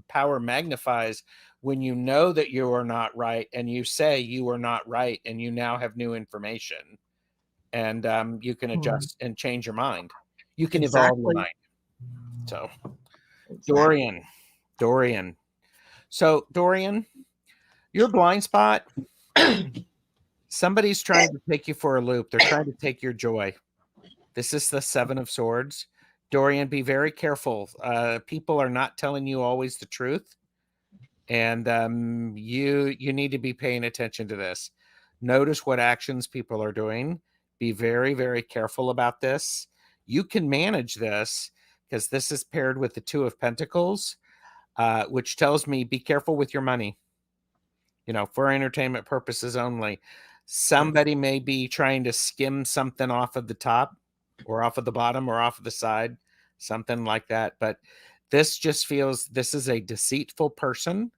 power magnifies when you know that you are not right, and you say you are not right, and you now have new information, and you can adjust and change your mind. You can evolve your mind. So, Dorian. So, Dorian, your blind spot, somebody's trying to take you for a loop. They're trying to take your joy. This is the 7 of Swords. Dorian, be very careful. People are not telling you always the truth. And you need to be paying attention to this. Notice what actions people are doing. Be very, very careful about this. You can manage this because this is paired with the 2 of Pentacles, which tells me be careful with your money, for entertainment purposes only. Somebody may be trying to skim something off of the top or off of the bottom or off of the side, something like that. But this just feels this is a deceitful person.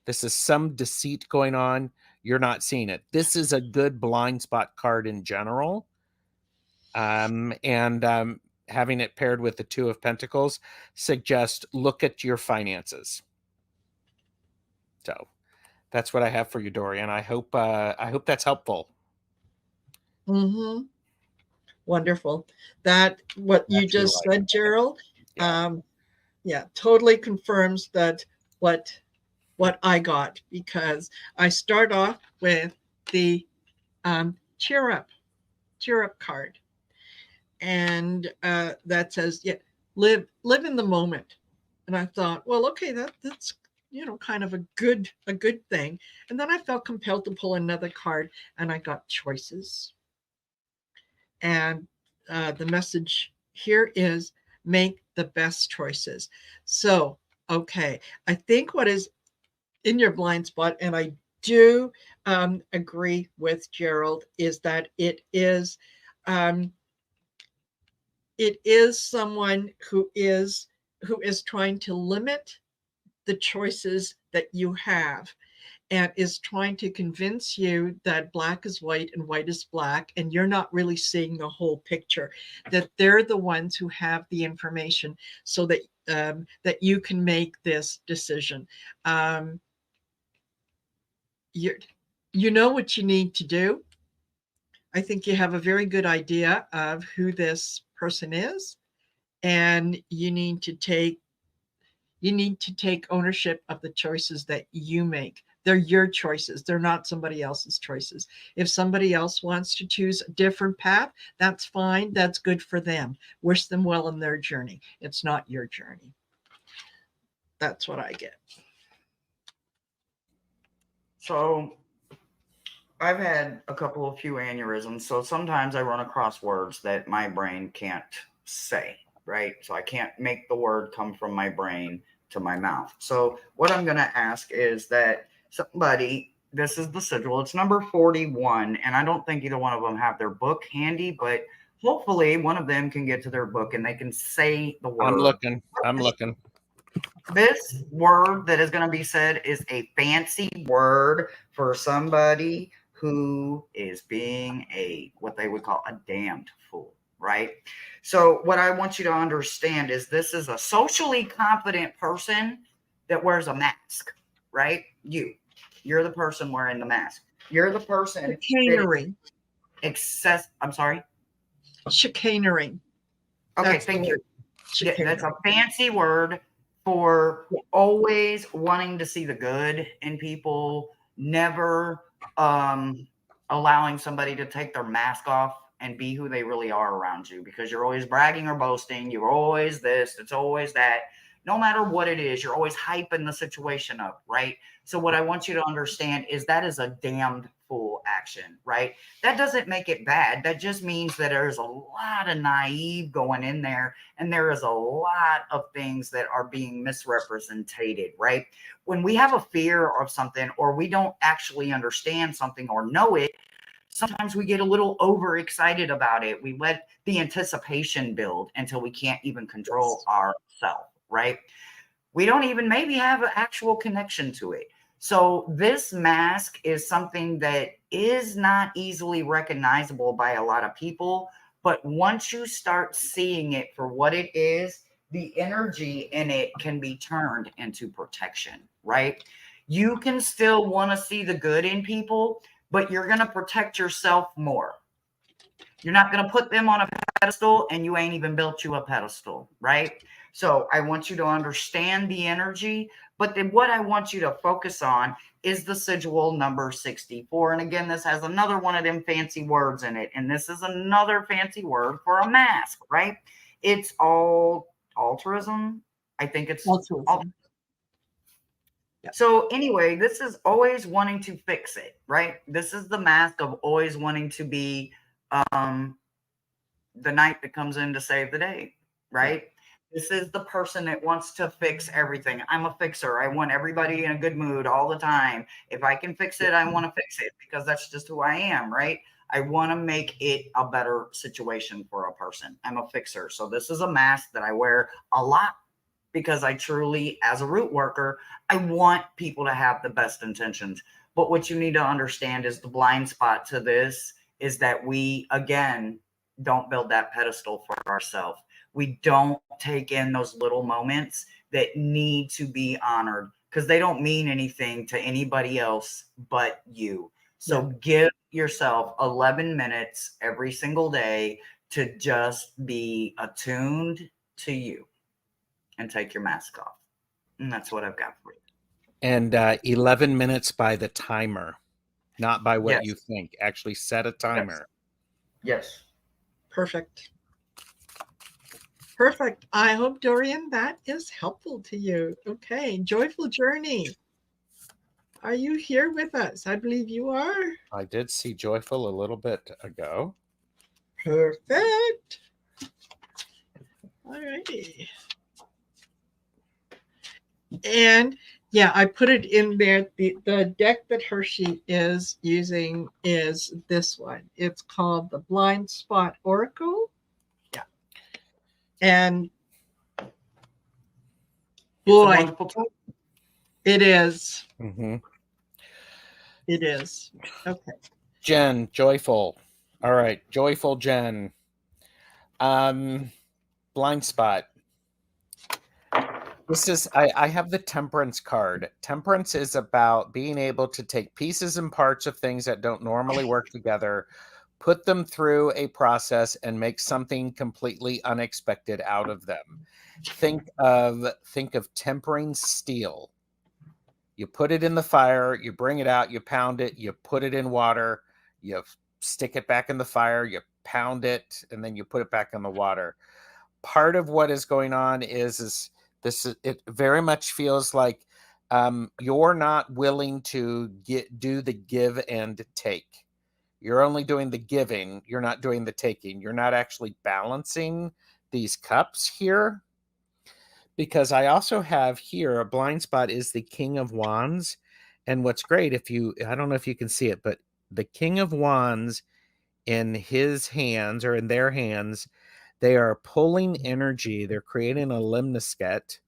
This is some deceit going on. You're not seeing it. This is a good blind spot card in general. Having it paired with the 2 of Pentacles suggests look at your finances. So that's what I have for you, Dorian. I hope that's helpful. Mm-hmm. Wonderful. That what you just said, Gerald. Yeah, totally confirms that what I got, because I start off with the cheer up card, and that says, yeah, live in the moment. And I thought, well, okay, that's kind of a good thing. And then I felt compelled to pull another card, and I got choices. And the message here is make the best choices. So, okay, I think what is in your blind spot, and I do agree with Gerald, is that it is someone who is who is trying to limit the choices that you have and is trying to convince you that black is white and white is black, and you're not really seeing the whole picture, that they're the ones who have the information so that that you can make this decision. You know what you need to do. I think you have a very good idea of who this person is, and you need to take ownership of the choices that you make. They're your choices. They're not somebody else's choices. If somebody else wants to choose a different path, that's fine. That's good for them. Wish them well in their journey. It's not your journey. That's what I get. So I've had a few aneurysms. So sometimes I run across words that my brain can't say, right? So I can't make the word come from my brain to my mouth. So what I'm going to ask is that somebody, this is the sigil, it's number 41, and I don't think either one of them have their book handy, but hopefully one of them can get to their book and they can say the word. I'm looking. This word that is going to be said is a fancy word for somebody who is being what they would call a damned fool, right? So what I want you to understand is this is a socially confident person that wears a mask, right? You're the person wearing the mask. You're the person Chicanery. I'm sorry? Chicanery. Okay, thank you. Yeah, that's a fancy word for always wanting to see the good in people, never allowing somebody to take their mask off and be who they really are around you, because you're always bragging or boasting. You're always this, it's always that. No matter what it is, you're always hyping the situation up, right? So what I want you to understand is that is a damned fool action, right? That doesn't make it bad. That just means that there's a lot of naive going in there, and there is a lot of things that are being misrepresented, right? When we have a fear of something, or we don't actually understand something or know it, sometimes we get a little overexcited about it. We let the anticipation build until we can't even control ourselves, right? We don't even maybe have an actual connection to it. So this mask is something that is not easily recognizable by a lot of people. But once you start seeing it for what it is, the energy in it can be turned into protection, right? You can still want to see the good in people, but you're going to protect yourself more. You're not going to put them on a pedestal, and you ain't even built you a pedestal, right? So I want you to understand the energy, but then what I want you to focus on is the sigil number 64. And again, this has another one of them fancy words in it. And this is another fancy word for a mask, right? It's all altruism. I think it's altruism. Yeah. So anyway, this is always wanting to fix it, right? This is the mask of always wanting to be the knight that comes in to save the day, right? Yeah. This is the person that wants to fix everything. I'm a fixer. I want everybody in a good mood all the time. If I can fix it, I want to fix it, because that's just who I am, right? I want to make it a better situation for a person. I'm a fixer. So this is a mask that I wear a lot, because I truly, as a root worker, I want people to have the best intentions. But what you need to understand is the blind spot to this is that we, again, don't build that pedestal for ourselves. We don't take in those little moments that need to be honored, because they don't mean anything to anybody else but you. So give yourself 11 minutes every single day to just be attuned to you, and take your mask off. And that's what I've got for you. And 11 minutes by the timer, not by what you think. Actually set a timer. Yes. Perfect. Perfect. I hope, Dorian, that is helpful to you. Okay. Joyful journey. Are you here with us? I believe you are. I did see Joyful a little bit ago. Perfect. All righty. And yeah, I put it in there. The deck that Hershey is using is this one. It's called the Blind Spot Oracle. Yeah. And It's a Boy, wonderful tool. it is. Mm-hmm. It is. Okay. Jen, joyful. All right, joyful Jen. Blind spot. This is I have the temperance card. Temperance is about being able to take pieces and parts of things that don't normally work together, put them through a process, and make something completely unexpected out of them. Think of tempering steel. You put it in the fire, you bring it out, you pound it, you put it in water, you stick it back in the fire, you pound it, and then you put it back in the water. Part of what is going on is this, it very much feels like you're not willing to do the give and take. You're only doing the giving, you're not doing the taking. You're not actually balancing these cups here. Because I also have here a blind spot is the King of Wands. And what's great, I don't know if you can see it, but the King of Wands in his hands or in their hands, they are pulling energy. They're creating a limnisket,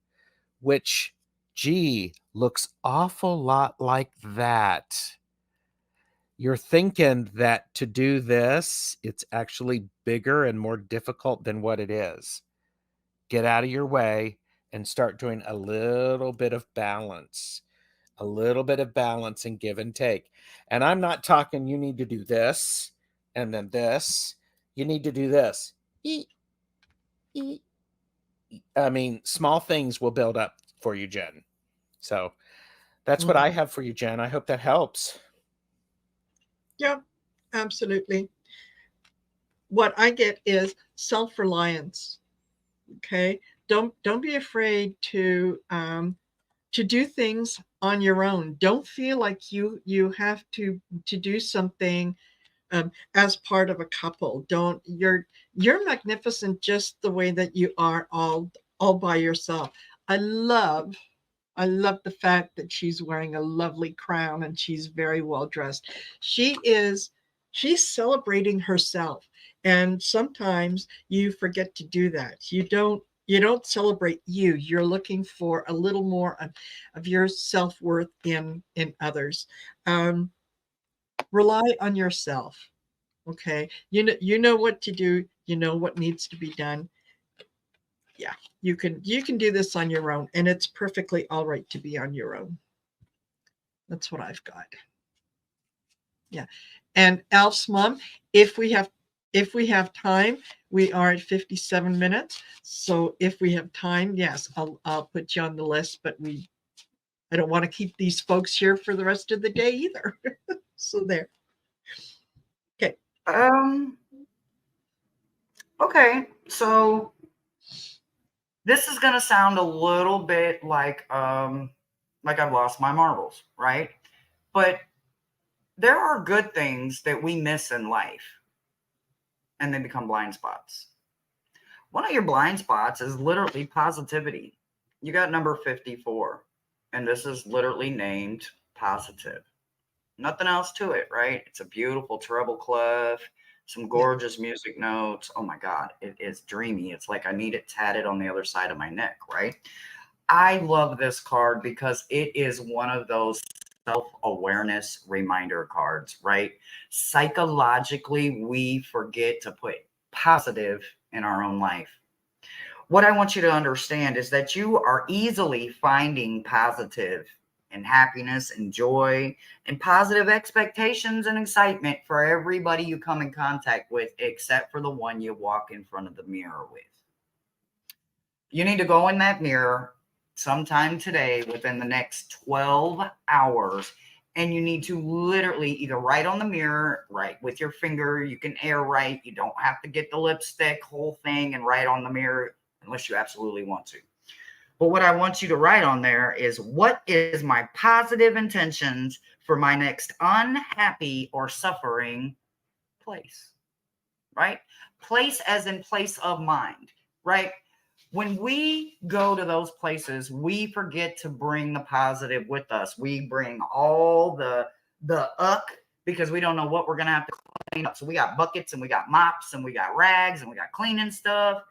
which, gee, looks awful lot like that. You're thinking that to do this, it's actually bigger and more difficult than what it is. Get out of your way and start doing a little bit of balance, and give and take. And I'm not talking you need to do this and then this. You need to do this. I mean, small things will build up for you, Jen. So that's what I have for you, Jen. I hope that helps. Yeah, absolutely. What I get is self-reliance. Okay. Don't be afraid to do things on your own. Don't feel like you have to do something as part of a couple. Don't you're magnificent just the way that you are, all by yourself. I love the fact that she's wearing a lovely crown and she's very well dressed. She's celebrating herself. And sometimes you forget to do that. You don't celebrate you. You're looking for a little more of your self-worth in others. Rely on yourself. Okay. You know what to do. You know what needs to be done. Yeah, you can do this on your own, and it's perfectly all right to be on your own. That's what I've got. Yeah. And Alf's mom, if we have time, we are at 57 minutes. So if we have time, yes, I'll put you on the list, but I don't want to keep these folks here for the rest of the day either. So there. Okay. Okay. So this is gonna sound a little bit like I've lost my marbles, right? But there are good things that we miss in life and they become blind spots. One of your blind spots is literally positivity. You got number 54, and this is literally named positive. Nothing else to it, right? It's a beautiful treble clef, some gorgeous music notes. Oh my God, it is dreamy. It's like I need it tatted on the other side of my neck, right? I love this card because it is one of those self-awareness reminder cards, right? Psychologically, we forget to put positive in our own life. What I want you to understand is that you are easily finding positive and happiness and joy and positive expectations and excitement for everybody you come in contact with, except for the one you walk in front of the mirror with. You need to go in that mirror sometime today within the next 12 hours. And you need to literally either write on the mirror, write with your finger. You can air write. You don't have to get the lipstick whole thing and write on the mirror unless you absolutely want to. But what I want you to write on there is, what is my positive intentions for my next unhappy or suffering place, right? Place as in place of mind, right? When we go to those places, we forget to bring the positive with us. We bring all the because we don't know what we're going to have to clean up. So we got buckets and we got mops and we got rags and we got cleaning stuff.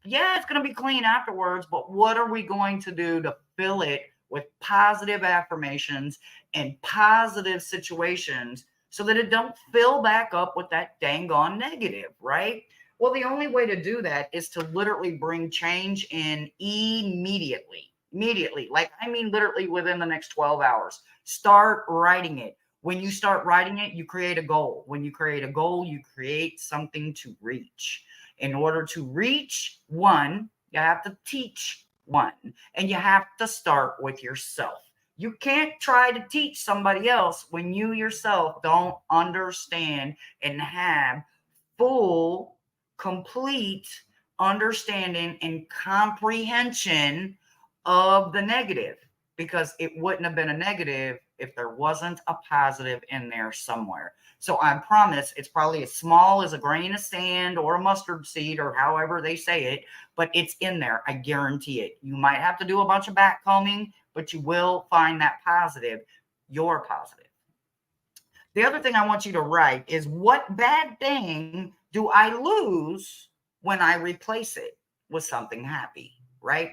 Yeah, it's going to be clean afterwards, but what are we going to do to fill it with positive affirmations and positive situations so that it don't fill back up with that dang on negative, right? Well, the only way to do that is to literally bring change in immediately. Immediately. Like, I mean, literally within the next 12 hours. Start writing it. When you start writing it, you create a goal. When you create a goal, you create something to reach. In order to reach one, you have to teach one, and you have to start with yourself. You can't try to teach somebody else when you yourself don't understand and have full, complete understanding and comprehension of the negative, because it wouldn't have been a negative if there wasn't a positive in there somewhere. So I promise it's probably as small as a grain of sand or a mustard seed or however they say it, but it's in there. I guarantee it. You might have to do a bunch of backcombing, but you will find that positive, your positive. The other thing I want you to write is, what bad thing do I lose when I replace it with something happy, right?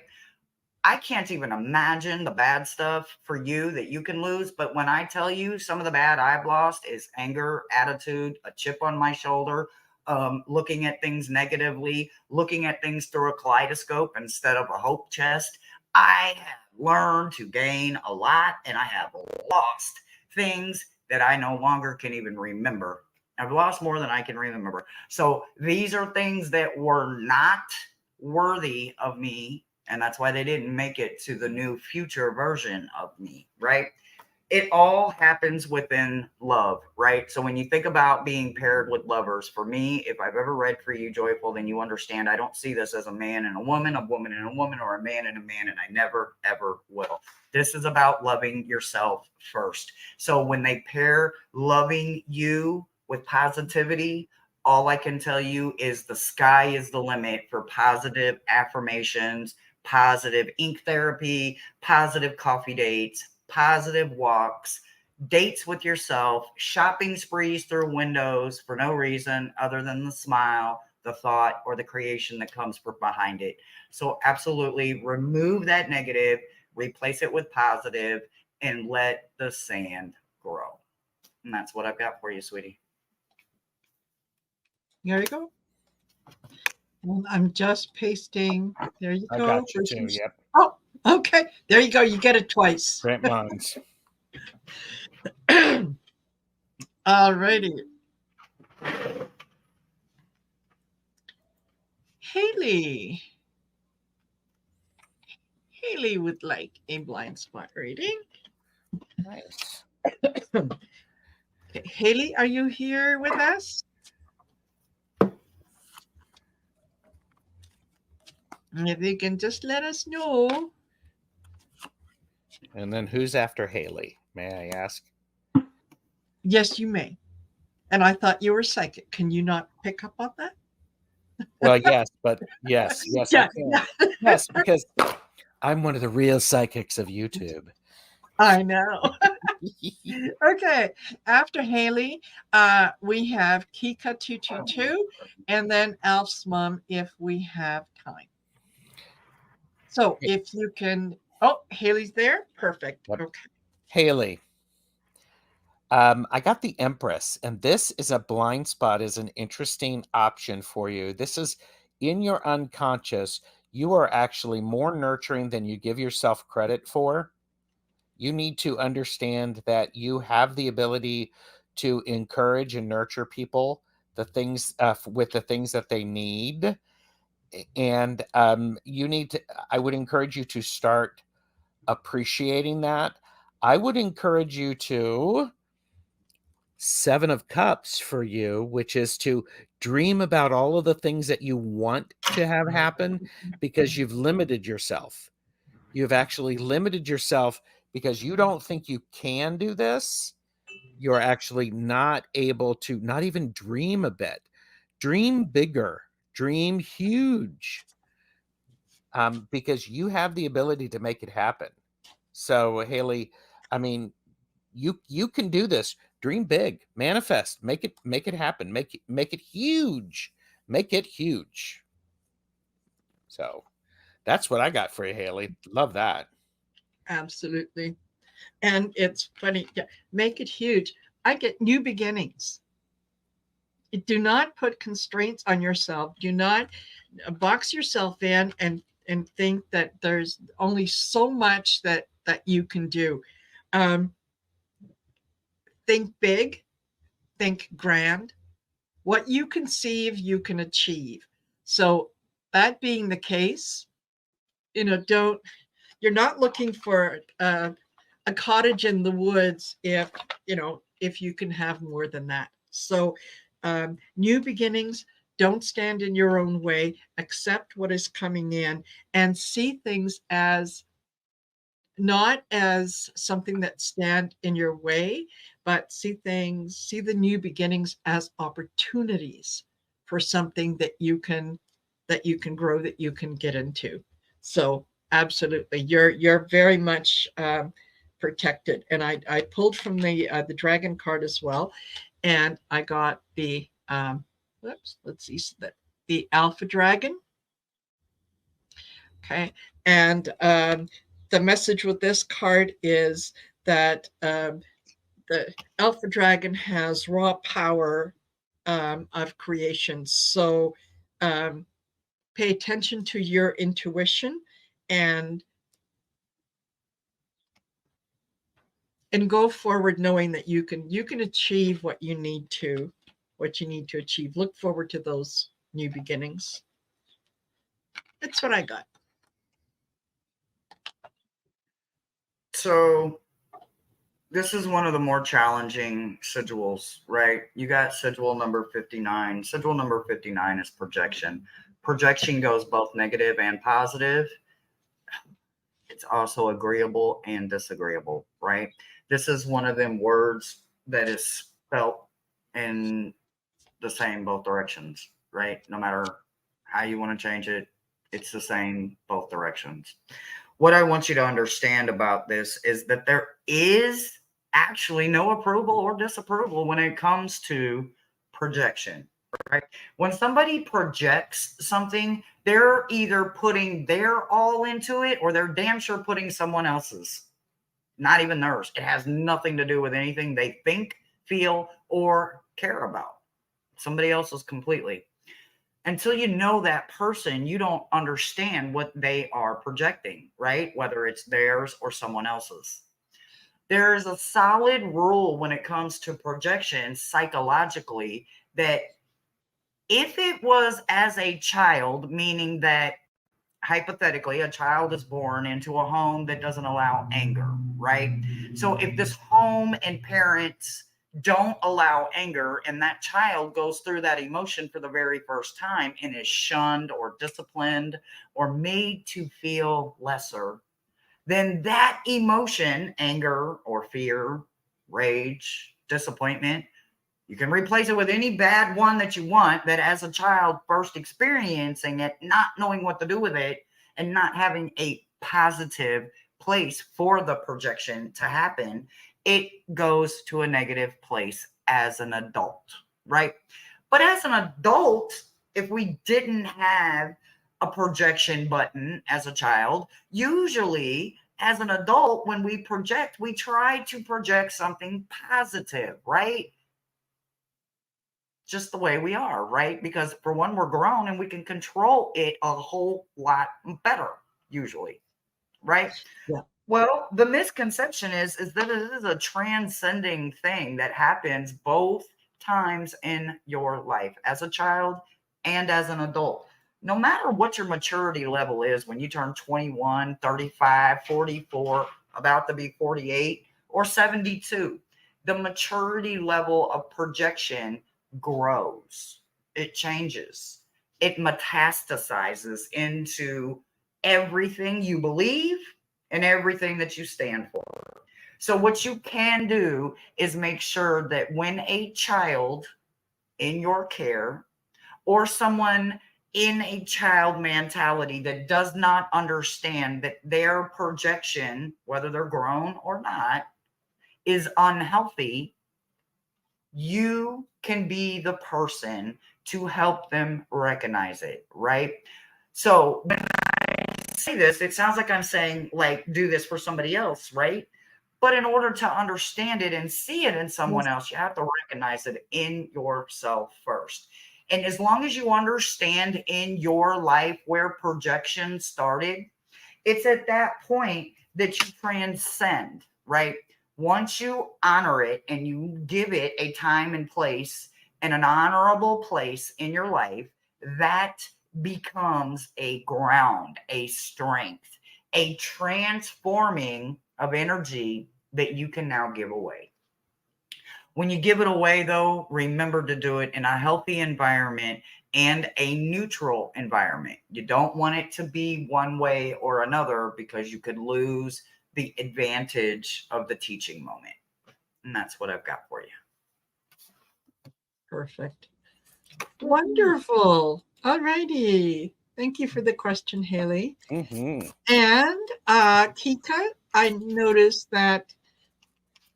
I can't even imagine the bad stuff for you that you can lose. But when I tell you some of the bad I've lost is anger, attitude, a chip on my shoulder, looking at things negatively, looking at things through a kaleidoscope instead of a hope chest. I have learned to gain a lot, and I have lost things that I no longer can even remember. I've lost more than I can remember. So these are things that were not worthy of me, and that's why they didn't make it to the new future version of me, right? It all happens within love, right? So when you think about being paired with lovers, for me, if I've ever read For You Joyful, then you understand I don't see this as a man and a woman and a woman, or a man, and I never, ever will. This is about loving yourself first. So when they pair loving you with positivity, all I can tell you is the sky is the limit for positive affirmations, positive ink therapy, positive coffee dates, positive walks, dates with yourself, shopping sprees through windows for no reason other than the smile, the thought, or the creation that comes from behind it. So absolutely remove that negative, replace it with positive, and let the sand grow. And that's what I've got for you, sweetie. There you go. And I'm just pasting. There you I go. got you too. Yep. Oh, okay. There you go. You get it twice. Print mines. All righty. Haley. Haley would like a blind spot reading. Nice. Okay, Haley, are you here with us? If you can just let us know. And then who's after Haley? May I ask? Yes, you may. And I thought you were psychic. Can you not pick up on that? Well, yes, but yes, I can. Yeah. Yes, because I'm one of the real psychics of YouTube. I know. Okay. After Haley, we have Kika222 and then Alf's mom if we have time. So if you can, oh, Haley's there. Perfect. Yep. Okay. Haley. I got the Empress, and this is a blind spot, is an interesting option for you. This is in your unconscious. You are actually more nurturing than you give yourself credit for. You need to understand that you have the ability to encourage and nurture people, the things with the things that they need. And you need to, I would encourage you to start appreciating that. I would encourage you to Seven of Cups for you, which is to dream about all of the things that you want to have happen, because you've limited yourself. You've actually limited yourself because you don't think you can do this. You're actually not able to not even dream a bit. Dream bigger, dream huge, because you have the ability to make it happen. So, Haley, I mean, you can do this. Dream big, manifest, make it happen, make it huge, make it huge. So that's what I got for you, Haley. Love that. Absolutely. And it's funny. Yeah, make it huge. I get new beginnings. Do not put constraints on yourself. Do not box yourself in and think that there's only so much that you can do. Um, think big, think grand. What you conceive, you can achieve. So that being the case, don't you're not looking for a cottage in the woods if you can have more than that. So new beginnings, don't stand in your own way, accept what is coming in, and see things as not as something that stand in your way, but see the new beginnings as opportunities for something that you can grow, that you can get into. So absolutely, you're very much protected. And I pulled from the dragon card as well, and I got the let's see, so the alpha dragon. Okay. And the message with this card is that the Alpha Dragon has raw power of creation. So pay attention to your intuition and go forward knowing that you can achieve what you need to achieve. Look forward to those new beginnings. That's what I got. So this is one of the more challenging sigils, right? You got sigil number 59. Sigil number 59 is projection. Projection goes both negative and positive. It's also agreeable and disagreeable, right? This is one of them words that is spelt in the same both directions, right? No matter how you want to change it, it's the same both directions. What I want you to understand about this is that there is actually no approval or disapproval when it comes to projection, right? When somebody projects something, they're either putting their all into it or they're damn sure putting someone else's, not even theirs. It has nothing to do with anything they think, feel, or care about. Somebody else's completely. Until you know that person, you don't understand what they are projecting, right? Whether it's theirs or someone else's. There is a solid rule when it comes to projection psychologically that if it was as a child, meaning that hypothetically a child is born into a home that doesn't allow anger, right? So if this home and parents don't allow anger and that child goes through that emotion for the very first time and is shunned or disciplined or made to feel lesser, then that emotion, anger or fear, rage, disappointment, you can replace it with any bad one that you want, that as a child first experiencing it, not knowing what to do with it, and not having a positive place for the projection to happen, it goes to a negative place as an adult, right? But as an adult, if we didn't have a projection button as a child, usually as an adult, when we project, we try to project something positive, right? Just the way we are, right? Because for one, we're grown and we can control it a whole lot better, usually, right? Yeah. Well, the misconception is that it is a transcending thing that happens both times in your life, as a child and as an adult. No matter what your maturity level is when you turn 21, 35, 44, about to be 48, or 72, the maturity level of projection grows. It changes. It metastasizes into everything you believe and everything that you stand for. So what you can do is make sure that when a child in your care or someone in a child mentality that does not understand that their projection, whether they're grown or not, is unhealthy, you can be the person to help them recognize it, right? So when I say this, it sounds like I'm saying, like, do this for somebody else, right? But in order to understand it and see it in someone else, you have to recognize it in yourself first. And as long as you understand in your life where projection started, it's at that point that you transcend, right? Once you honor it and you give it a time and place and an honorable place in your life, that becomes a ground, a strength, a transforming of energy that you can now give away. When you give it away, though, remember to do it in a healthy environment and a neutral environment. You don't want it to be one way or another because you could lose the advantage of the teaching moment. And that's what I've got for you. Perfect. Wonderful. All righty. Thank you for the question, Haley. Mm-hmm. And Kika, I noticed that,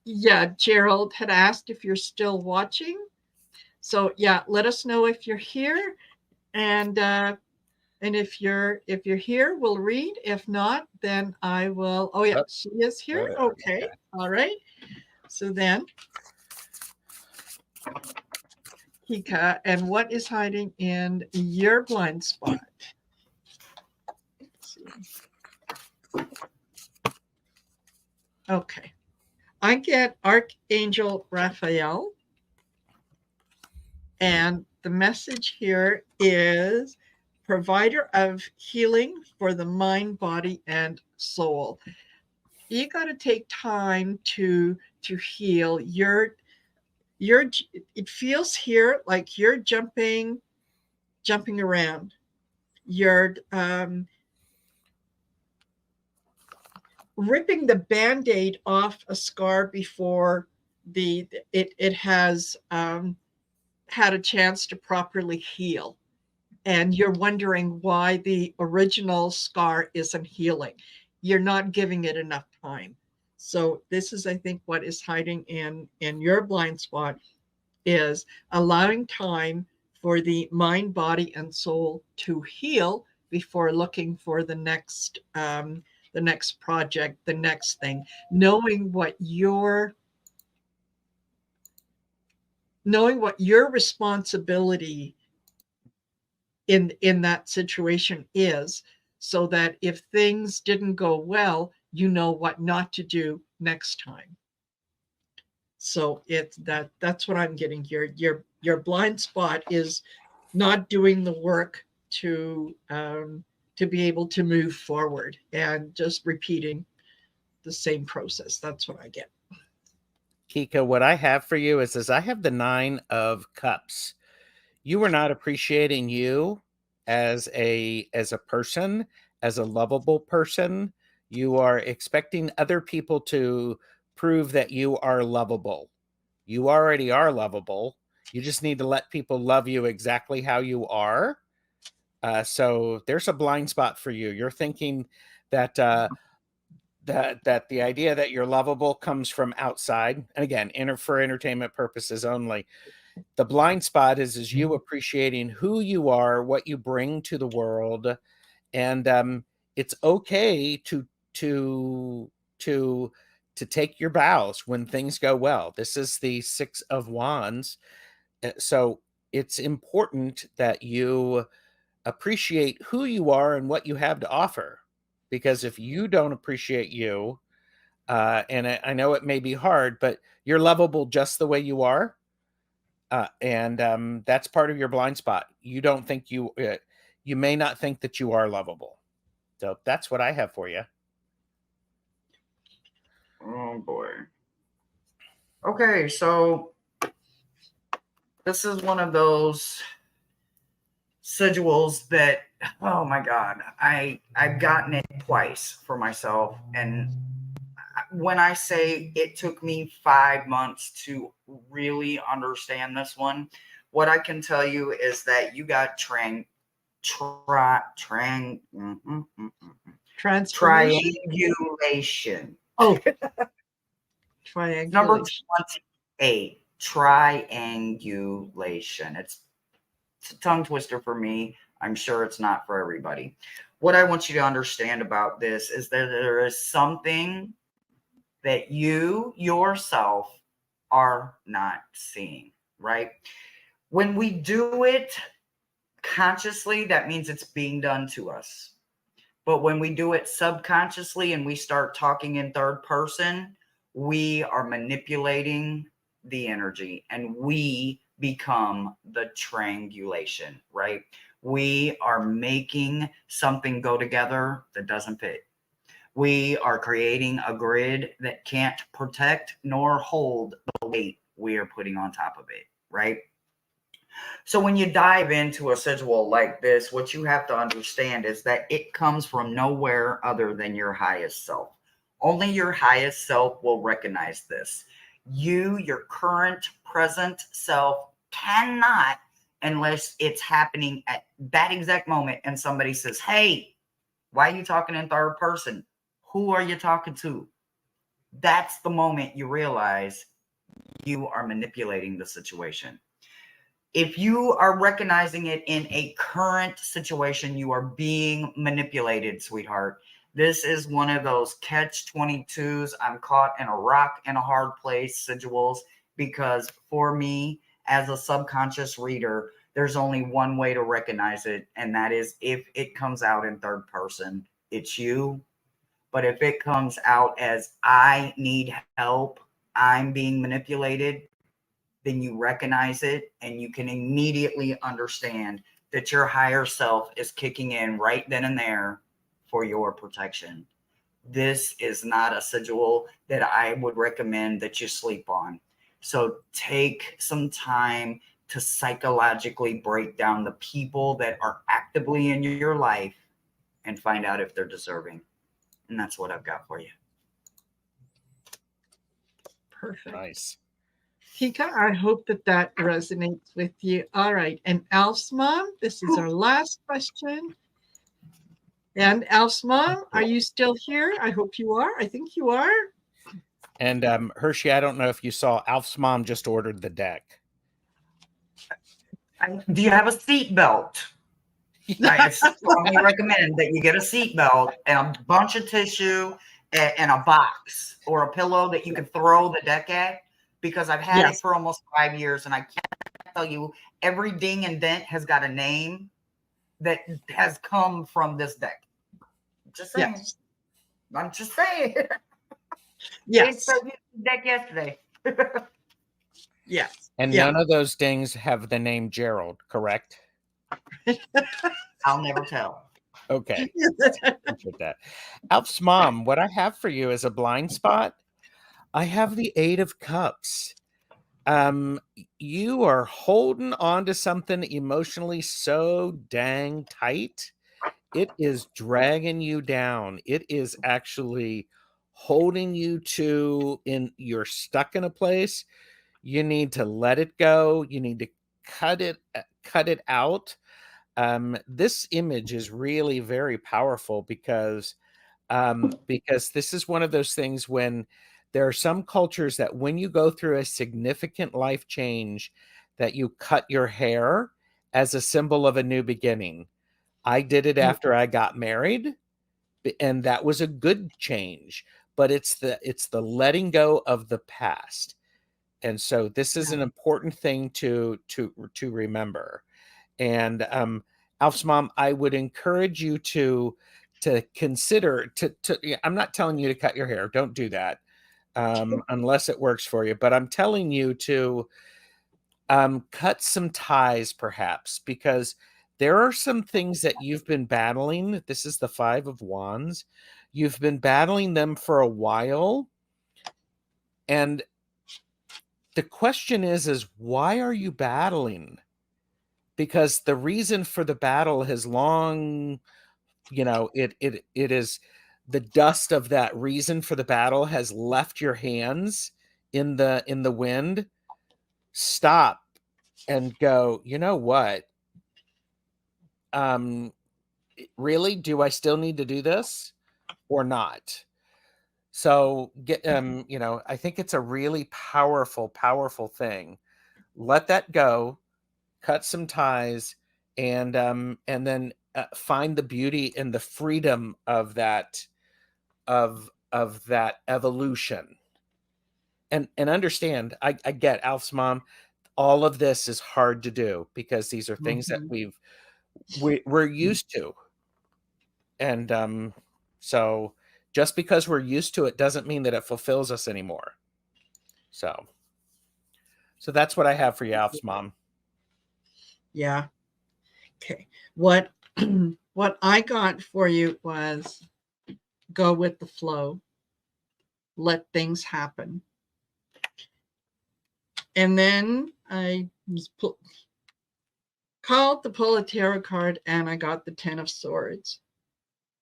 yeah, Gerald had asked if you're still watching. So yeah, let us know if you're here, and if you're here, we'll read. If not, then I will. Oh yeah, she is here. Okay, all right. So then, Kika, and what is hiding in your blind spot? Let's see. Okay, I get Archangel Raphael, and the message here is provider of healing for the mind, body, and soul. You got to take time to heal. It feels here like you're jumping around. You're ripping the Band-Aid off a scar before it has had a chance to properly heal. And you're wondering why the original scar isn't healing. You're not giving it enough time. So this is, I think, what is hiding in your blind spot, is allowing time for the mind, body, and soul to heal before looking for the next project, the next thing. Knowing what your responsibility in that situation is, so that if things didn't go well, you know what not to do next time. So it's that's what I'm getting here. Your blind spot is not doing the work to be able to move forward, and just repeating the same process. That's what I get. Kika, what I have for you is I have the 9 of Cups. You are not appreciating you as a person, as a lovable person. You are expecting other people to prove that you are lovable. You already are lovable. You just need to let people love you exactly how you are. So there's a blind spot for you. You're thinking that that the idea that you're lovable comes from outside, and again, for entertainment purposes only. The blind spot is you appreciating who you are, what you bring to the world, and it's okay to take your bows when things go well. This is the 6 of Wands, so it's important that you appreciate who you are and what you have to offer, because if you don't appreciate you, and I know it may be hard, but you're lovable just the way you are. And that's part of your blind spot. You don't think you may not think that you are lovable. So that's what I have for you. Oh boy. Okay, so this is one of those sigils that, oh my God, I've gotten it twice for myself. And when I say it took me 5 months to really understand this one, what I can tell you is that you got triangulation. Oh, triangulation. Number 28, triangulation. It's a tongue twister for me. I'm sure it's not for everybody. What I want you to understand about this is that there is something that you yourself are not seeing, right? When we do it consciously, that means it's being done to us. But when we do it subconsciously and we start talking in third person, we are manipulating the energy and we become the triangulation, right? We are making something go together that doesn't fit. We are creating a grid that can't protect nor hold the weight we are putting on top of it, right? So when you dive into a sigil like this, what you have to understand is that it comes from nowhere other than your highest self. Only your highest self will recognize this. You, your current present self, cannot, unless it's happening at that exact moment and somebody says, hey, why are you talking in third person? Who are you talking to? That's the moment you realize you are manipulating the situation. If you are recognizing it in a current situation, you are being manipulated, sweetheart. This is one of those catch-22s. I'm caught in a rock and a hard place sigils, because for me, as a subconscious reader, there's only one way to recognize it, and that is if it comes out in third person, it's you. But if it comes out as I need help, I'm being manipulated, then you recognize it and you can immediately understand that your higher self is kicking in right then and there for your protection. This is not a sigil that I would recommend that you sleep on. So take some time to psychologically break down the people that are actively in your life and find out if they're deserving. And that's what I've got for you. Perfect. Nice. Tika, I hope that resonates with you. All right. And Alf's mom, this is our last question. And Alf's mom, are you still here? I hope you are. I think you are. And Hershey, I don't know if you saw, Alf's mom just ordered the deck. Do you have a seat belt? I strongly recommend that you get a seat belt and a bunch of tissue and a box or a pillow that you can throw the deck at, because I've had it for almost 5 years and I can't tell you, every ding and dent has got a name that has come from this deck. Just saying. Yes. I'm just saying. Yes. It's the deck yesterday. Yes. And none of those dings have the name Gerald, correct? I'll never tell. Okay. Appreciate that. Alf's mom, what I have for you is a blind spot. I have the 8 of Cups. You are holding on to something emotionally so dang tight. It is dragging you down. It is actually holding you you're stuck in a place. You need to let it go. You need to cut it out. This image is really very powerful because this is one of those things when there are some cultures that when you go through a significant life change, that you cut your hair as a symbol of a new beginning. I did it after I got married, and that was a good change, but it's the letting go of the past. And so this is an important thing to remember. And Alf's mom, I would encourage you to consider I'm not telling you to cut your hair. Don't do that unless it works for you. But I'm telling you to cut some ties, perhaps, because there are some things that you've been battling. This is the 5 of Wands. You've been battling them for a while. And the question is why are you battling? Because the reason for the battle has long, it is the dust of that reason for the battle has left your hands in the wind. Stop and go, you know what? Really, do I still need to do this or not? So I think it's a really powerful thing. Let that go, cut some ties, and then find the beauty and the freedom of that evolution. And understand, I get Alf's mom, all of this is hard to do because these are things that we're used to. And so just because we're used to it doesn't mean that it fulfills us anymore. So that's what I have for you, Alf's mom. Yeah. Okay. What what I got for you was go with the flow. Let things happen. And then I was called to pull a tarot card, and I got the 10 of Swords.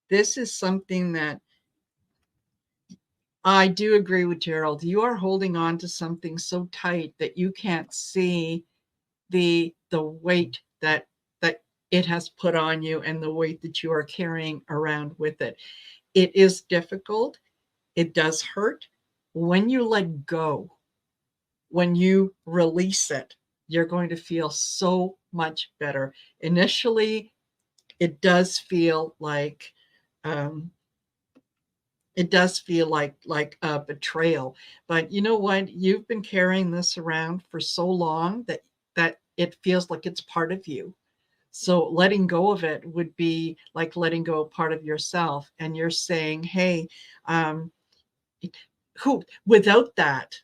This is something that I do agree with Gerald. You are holding on to something so tight that you can't see the weight that it has put on you and the weight that you are carrying around with it. It is difficult. It does hurt. When you let go, when you release it, you're going to feel so much better. Initially, it does feel like like a betrayal. But you know what? You've been carrying this around for so long that it feels like it's part of you. So letting go of it would be like letting go of part of yourself. And you're saying, hey, without that,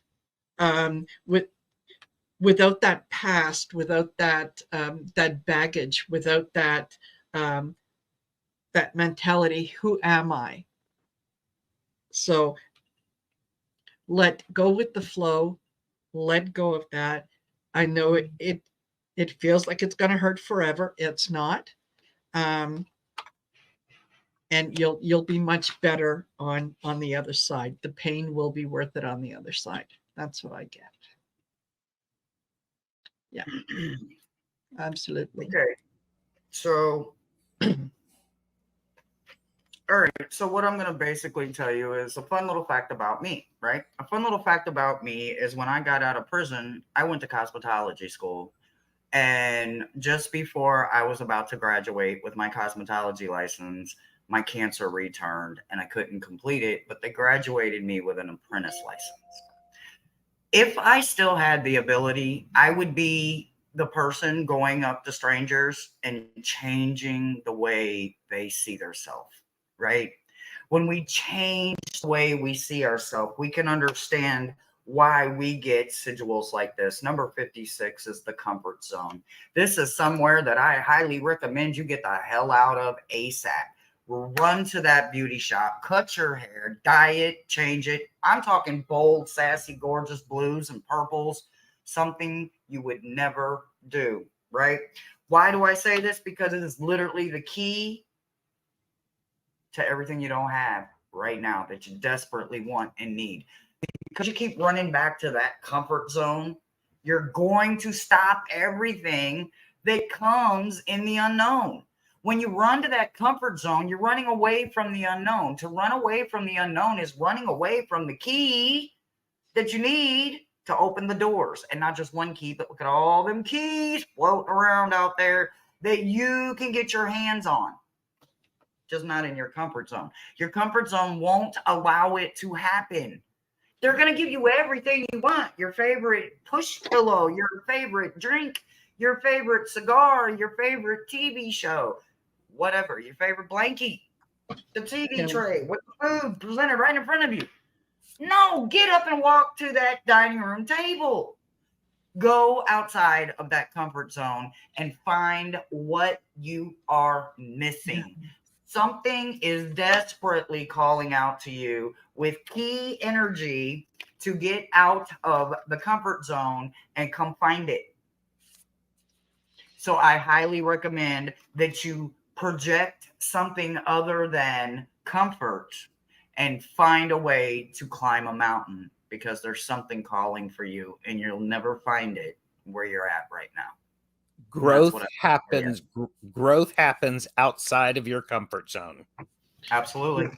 without that past, without that that baggage, without that that mentality, who am I? So let go with the flow, let go of that. I know it feels like it's going to hurt forever. It's not. And you'll be much better on the other side. The pain will be worth it on the other side. That's what I get. Yeah. Absolutely. Okay. So all right. So what I'm going to basically tell you is a fun little fact about me, right? A fun little fact about me is when I got out of prison, I went to cosmetology school. And just before I was about to graduate with my cosmetology license, my cancer returned and I couldn't complete it, but they graduated me with an apprentice license. If I still had the ability, I would be the person going up to strangers and changing the way they see themselves, right? When we change the way we see ourselves, we can understand why we get sigils like this. Number 56 is the comfort zone. This is somewhere that I highly recommend you get the hell out of ASAP. Run to that beauty shop, cut your hair, dye it, change it. I'm talking bold, sassy, gorgeous blues and purples, something you would never do, right? Why do I say this? Because it is literally the key to everything you don't have right now that you desperately want and need. Because you keep running back to that comfort zone, you're going to stop everything that comes in the unknown. When you run to that comfort zone, you're running away from the unknown. To run away from the unknown is running away from the key that you need to open the doors. And not just one key, but look at all them keys floating around out there that you can get your hands on. Just not in your comfort zone. Your comfort zone won't allow it to happen. They're going to give you everything you want. Your favorite push pillow, your favorite drink, your favorite cigar, your favorite TV show, whatever, your favorite blankie, the TV tray with the food presented right in front of you. No, get up and walk to that dining room table. Go outside of that comfort zone and find what you are missing. Something is desperately calling out to you with key energy to get out of the comfort zone and come find it. So I highly recommend that you project something other than comfort and find a way to climb a mountain, because there's something calling for you and you'll never find it where you're at right now. Growth happens. Growth happens outside of your comfort zone. Absolutely.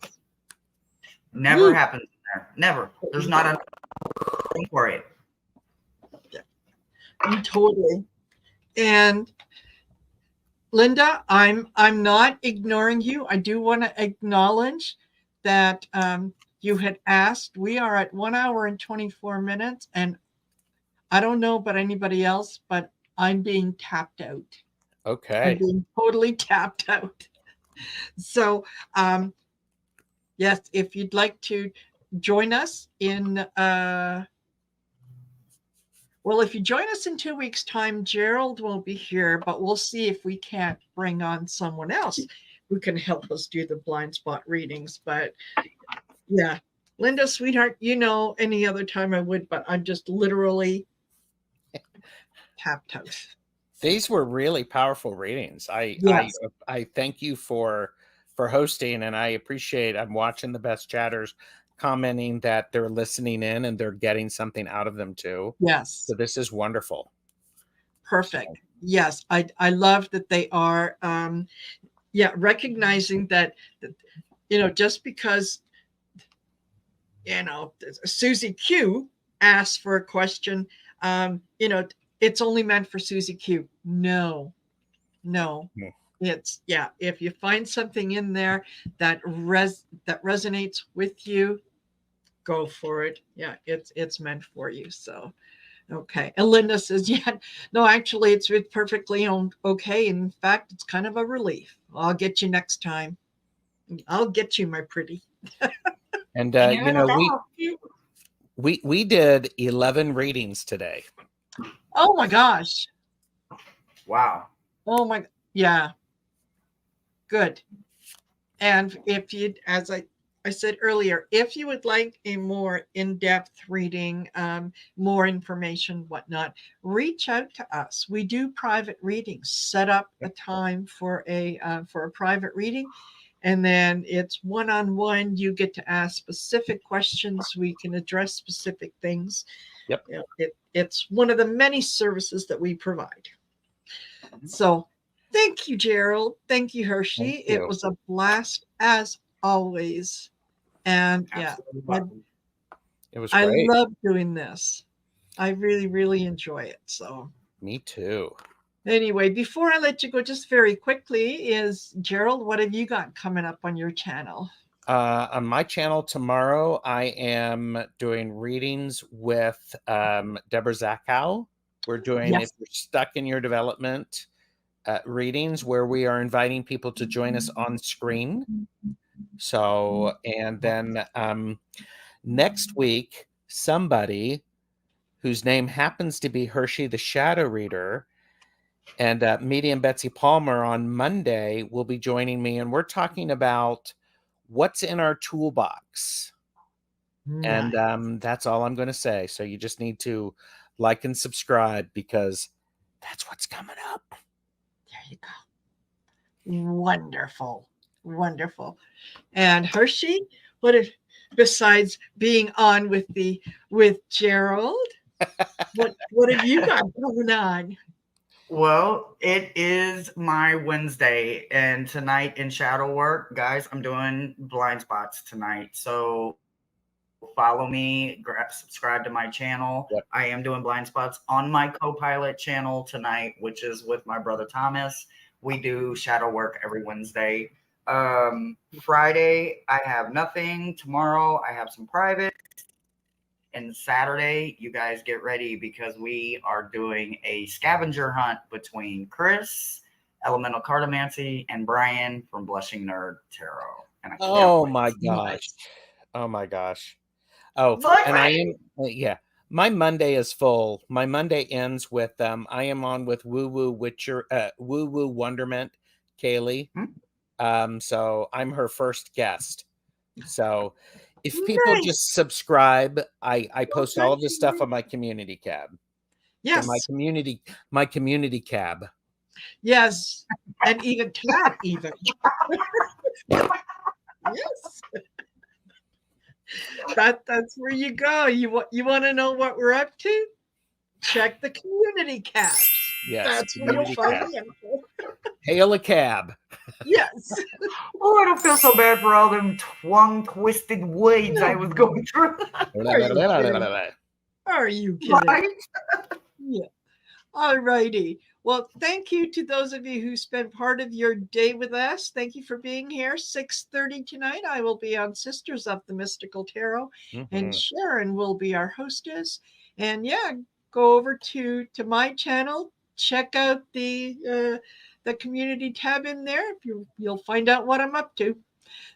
Never happens there. Never. There's not a thing for it. Totally. And Linda, I'm not ignoring you. I do want to acknowledge that you had asked. We are at 1 hour and 24 minutes, and I don't know about anybody else, but I'm being tapped out. I'm Okay. being totally tapped out. So, yes, if you'd like to join us in, well, if you join us in 2 weeks' time, Gerald will be here, but we'll see if we can't bring on someone else who can help us do the blind spot readings. But yeah, Linda, sweetheart, any other time I would, but I'm just literally tapped out. These were really powerful readings. Yes. I thank you for hosting, and I appreciate. I'm watching the best chatters commenting that they're listening in and they're getting something out of them too. Yes. So this is wonderful. Perfect. Yes, I love that they are. Recognizing that just because Susie Q asked for a question, it's only meant for Susie Q. No. It's if you find something in there that resonates with you, go for it. Yeah, it's meant for you. So okay. And Linda says, no, actually it's perfectly okay. In fact, it's kind of a relief. I'll get you next time. I'll get you, my pretty. And we did 11 readings today. Oh my gosh. Wow. Oh my, yeah. Good. And if you, as I said earlier, if you would like a more in-depth reading, more information, whatnot, reach out to us. We do private readings. Set up a time for a private reading, and then it's one-on-one. You get to ask specific questions. We can address specific things. Yep. It's one of the many services that we provide. So thank you, Gerald. Thank you, Hershey. Thank you. It was a blast as always. And it was great. I love doing this. I really, really enjoy it. So me too. Anyway, before I let you go, just very quickly, is Gerald, what have you got coming up on your channel? On my channel tomorrow, I am doing readings with Deborah Zachow. We're doing If You're Stuck in Your Development readings, where we are inviting people to join us on screen. So, and then next week, somebody whose name happens to be Hershey the Shadow Reader and Medium Betsy Palmer on Monday will be joining me, and we're talking about what's in our toolbox. Nice. And that's all I'm going to say. So you just need to like and subscribe, because that's what's coming up. There you go. Wonderful. Wonderful. And Hershey, what if, besides being on with Gerald, what have you got going on? Well, it is my Wednesday, and tonight in shadow work, guys, I'm doing blind spots tonight. So follow me, subscribe to my channel. Yep. I am doing blind spots on my co-pilot channel tonight, which is with my brother Thomas. We do shadow work every Wednesday. Friday, I have nothing. Tomorrow, I have some private. And Saturday, you guys get ready, because we are doing a scavenger hunt between Chris, Elemental Cartomancy, and Brian from Blushing Nerd Tarot. And oh my gosh. Oh my gosh. Oh, and I am, my Monday is full. My Monday ends with, I am on with Woo Woo Wonderment, Kaylee. So I'm her first guest. So if people just subscribe, I post all of this stuff on my community cab. Yes. So my community cab. Yes. And even tab even. Yes. That's where you go. You want to know what we're up to? Check the community cabs. Yes. That's where you'll find the info. Hail a cab. Yes. Oh, I don't feel so bad for all them twisted waves I was going through. Are you kidding? Right? Yeah. All righty. Well, thank you to those of you who spent part of your day with us. Thank you for being here. 6:30 tonight, I will be on Sisters of the Mystical Tarot, and Sharon will be our hostess. And yeah, go over to my channel, check out the community tab in there. You'll find out what I'm up to.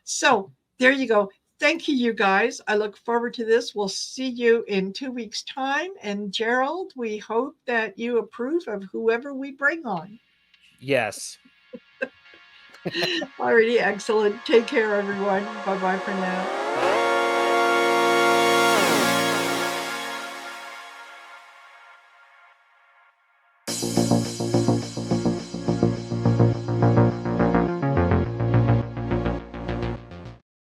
So there you go. Thank you, you guys. I look forward to this. We'll see you in 2 weeks' time. And Gerald, we hope that you approve of whoever we bring on. Yes. Alrighty, excellent. Take care, everyone. Bye-bye for now.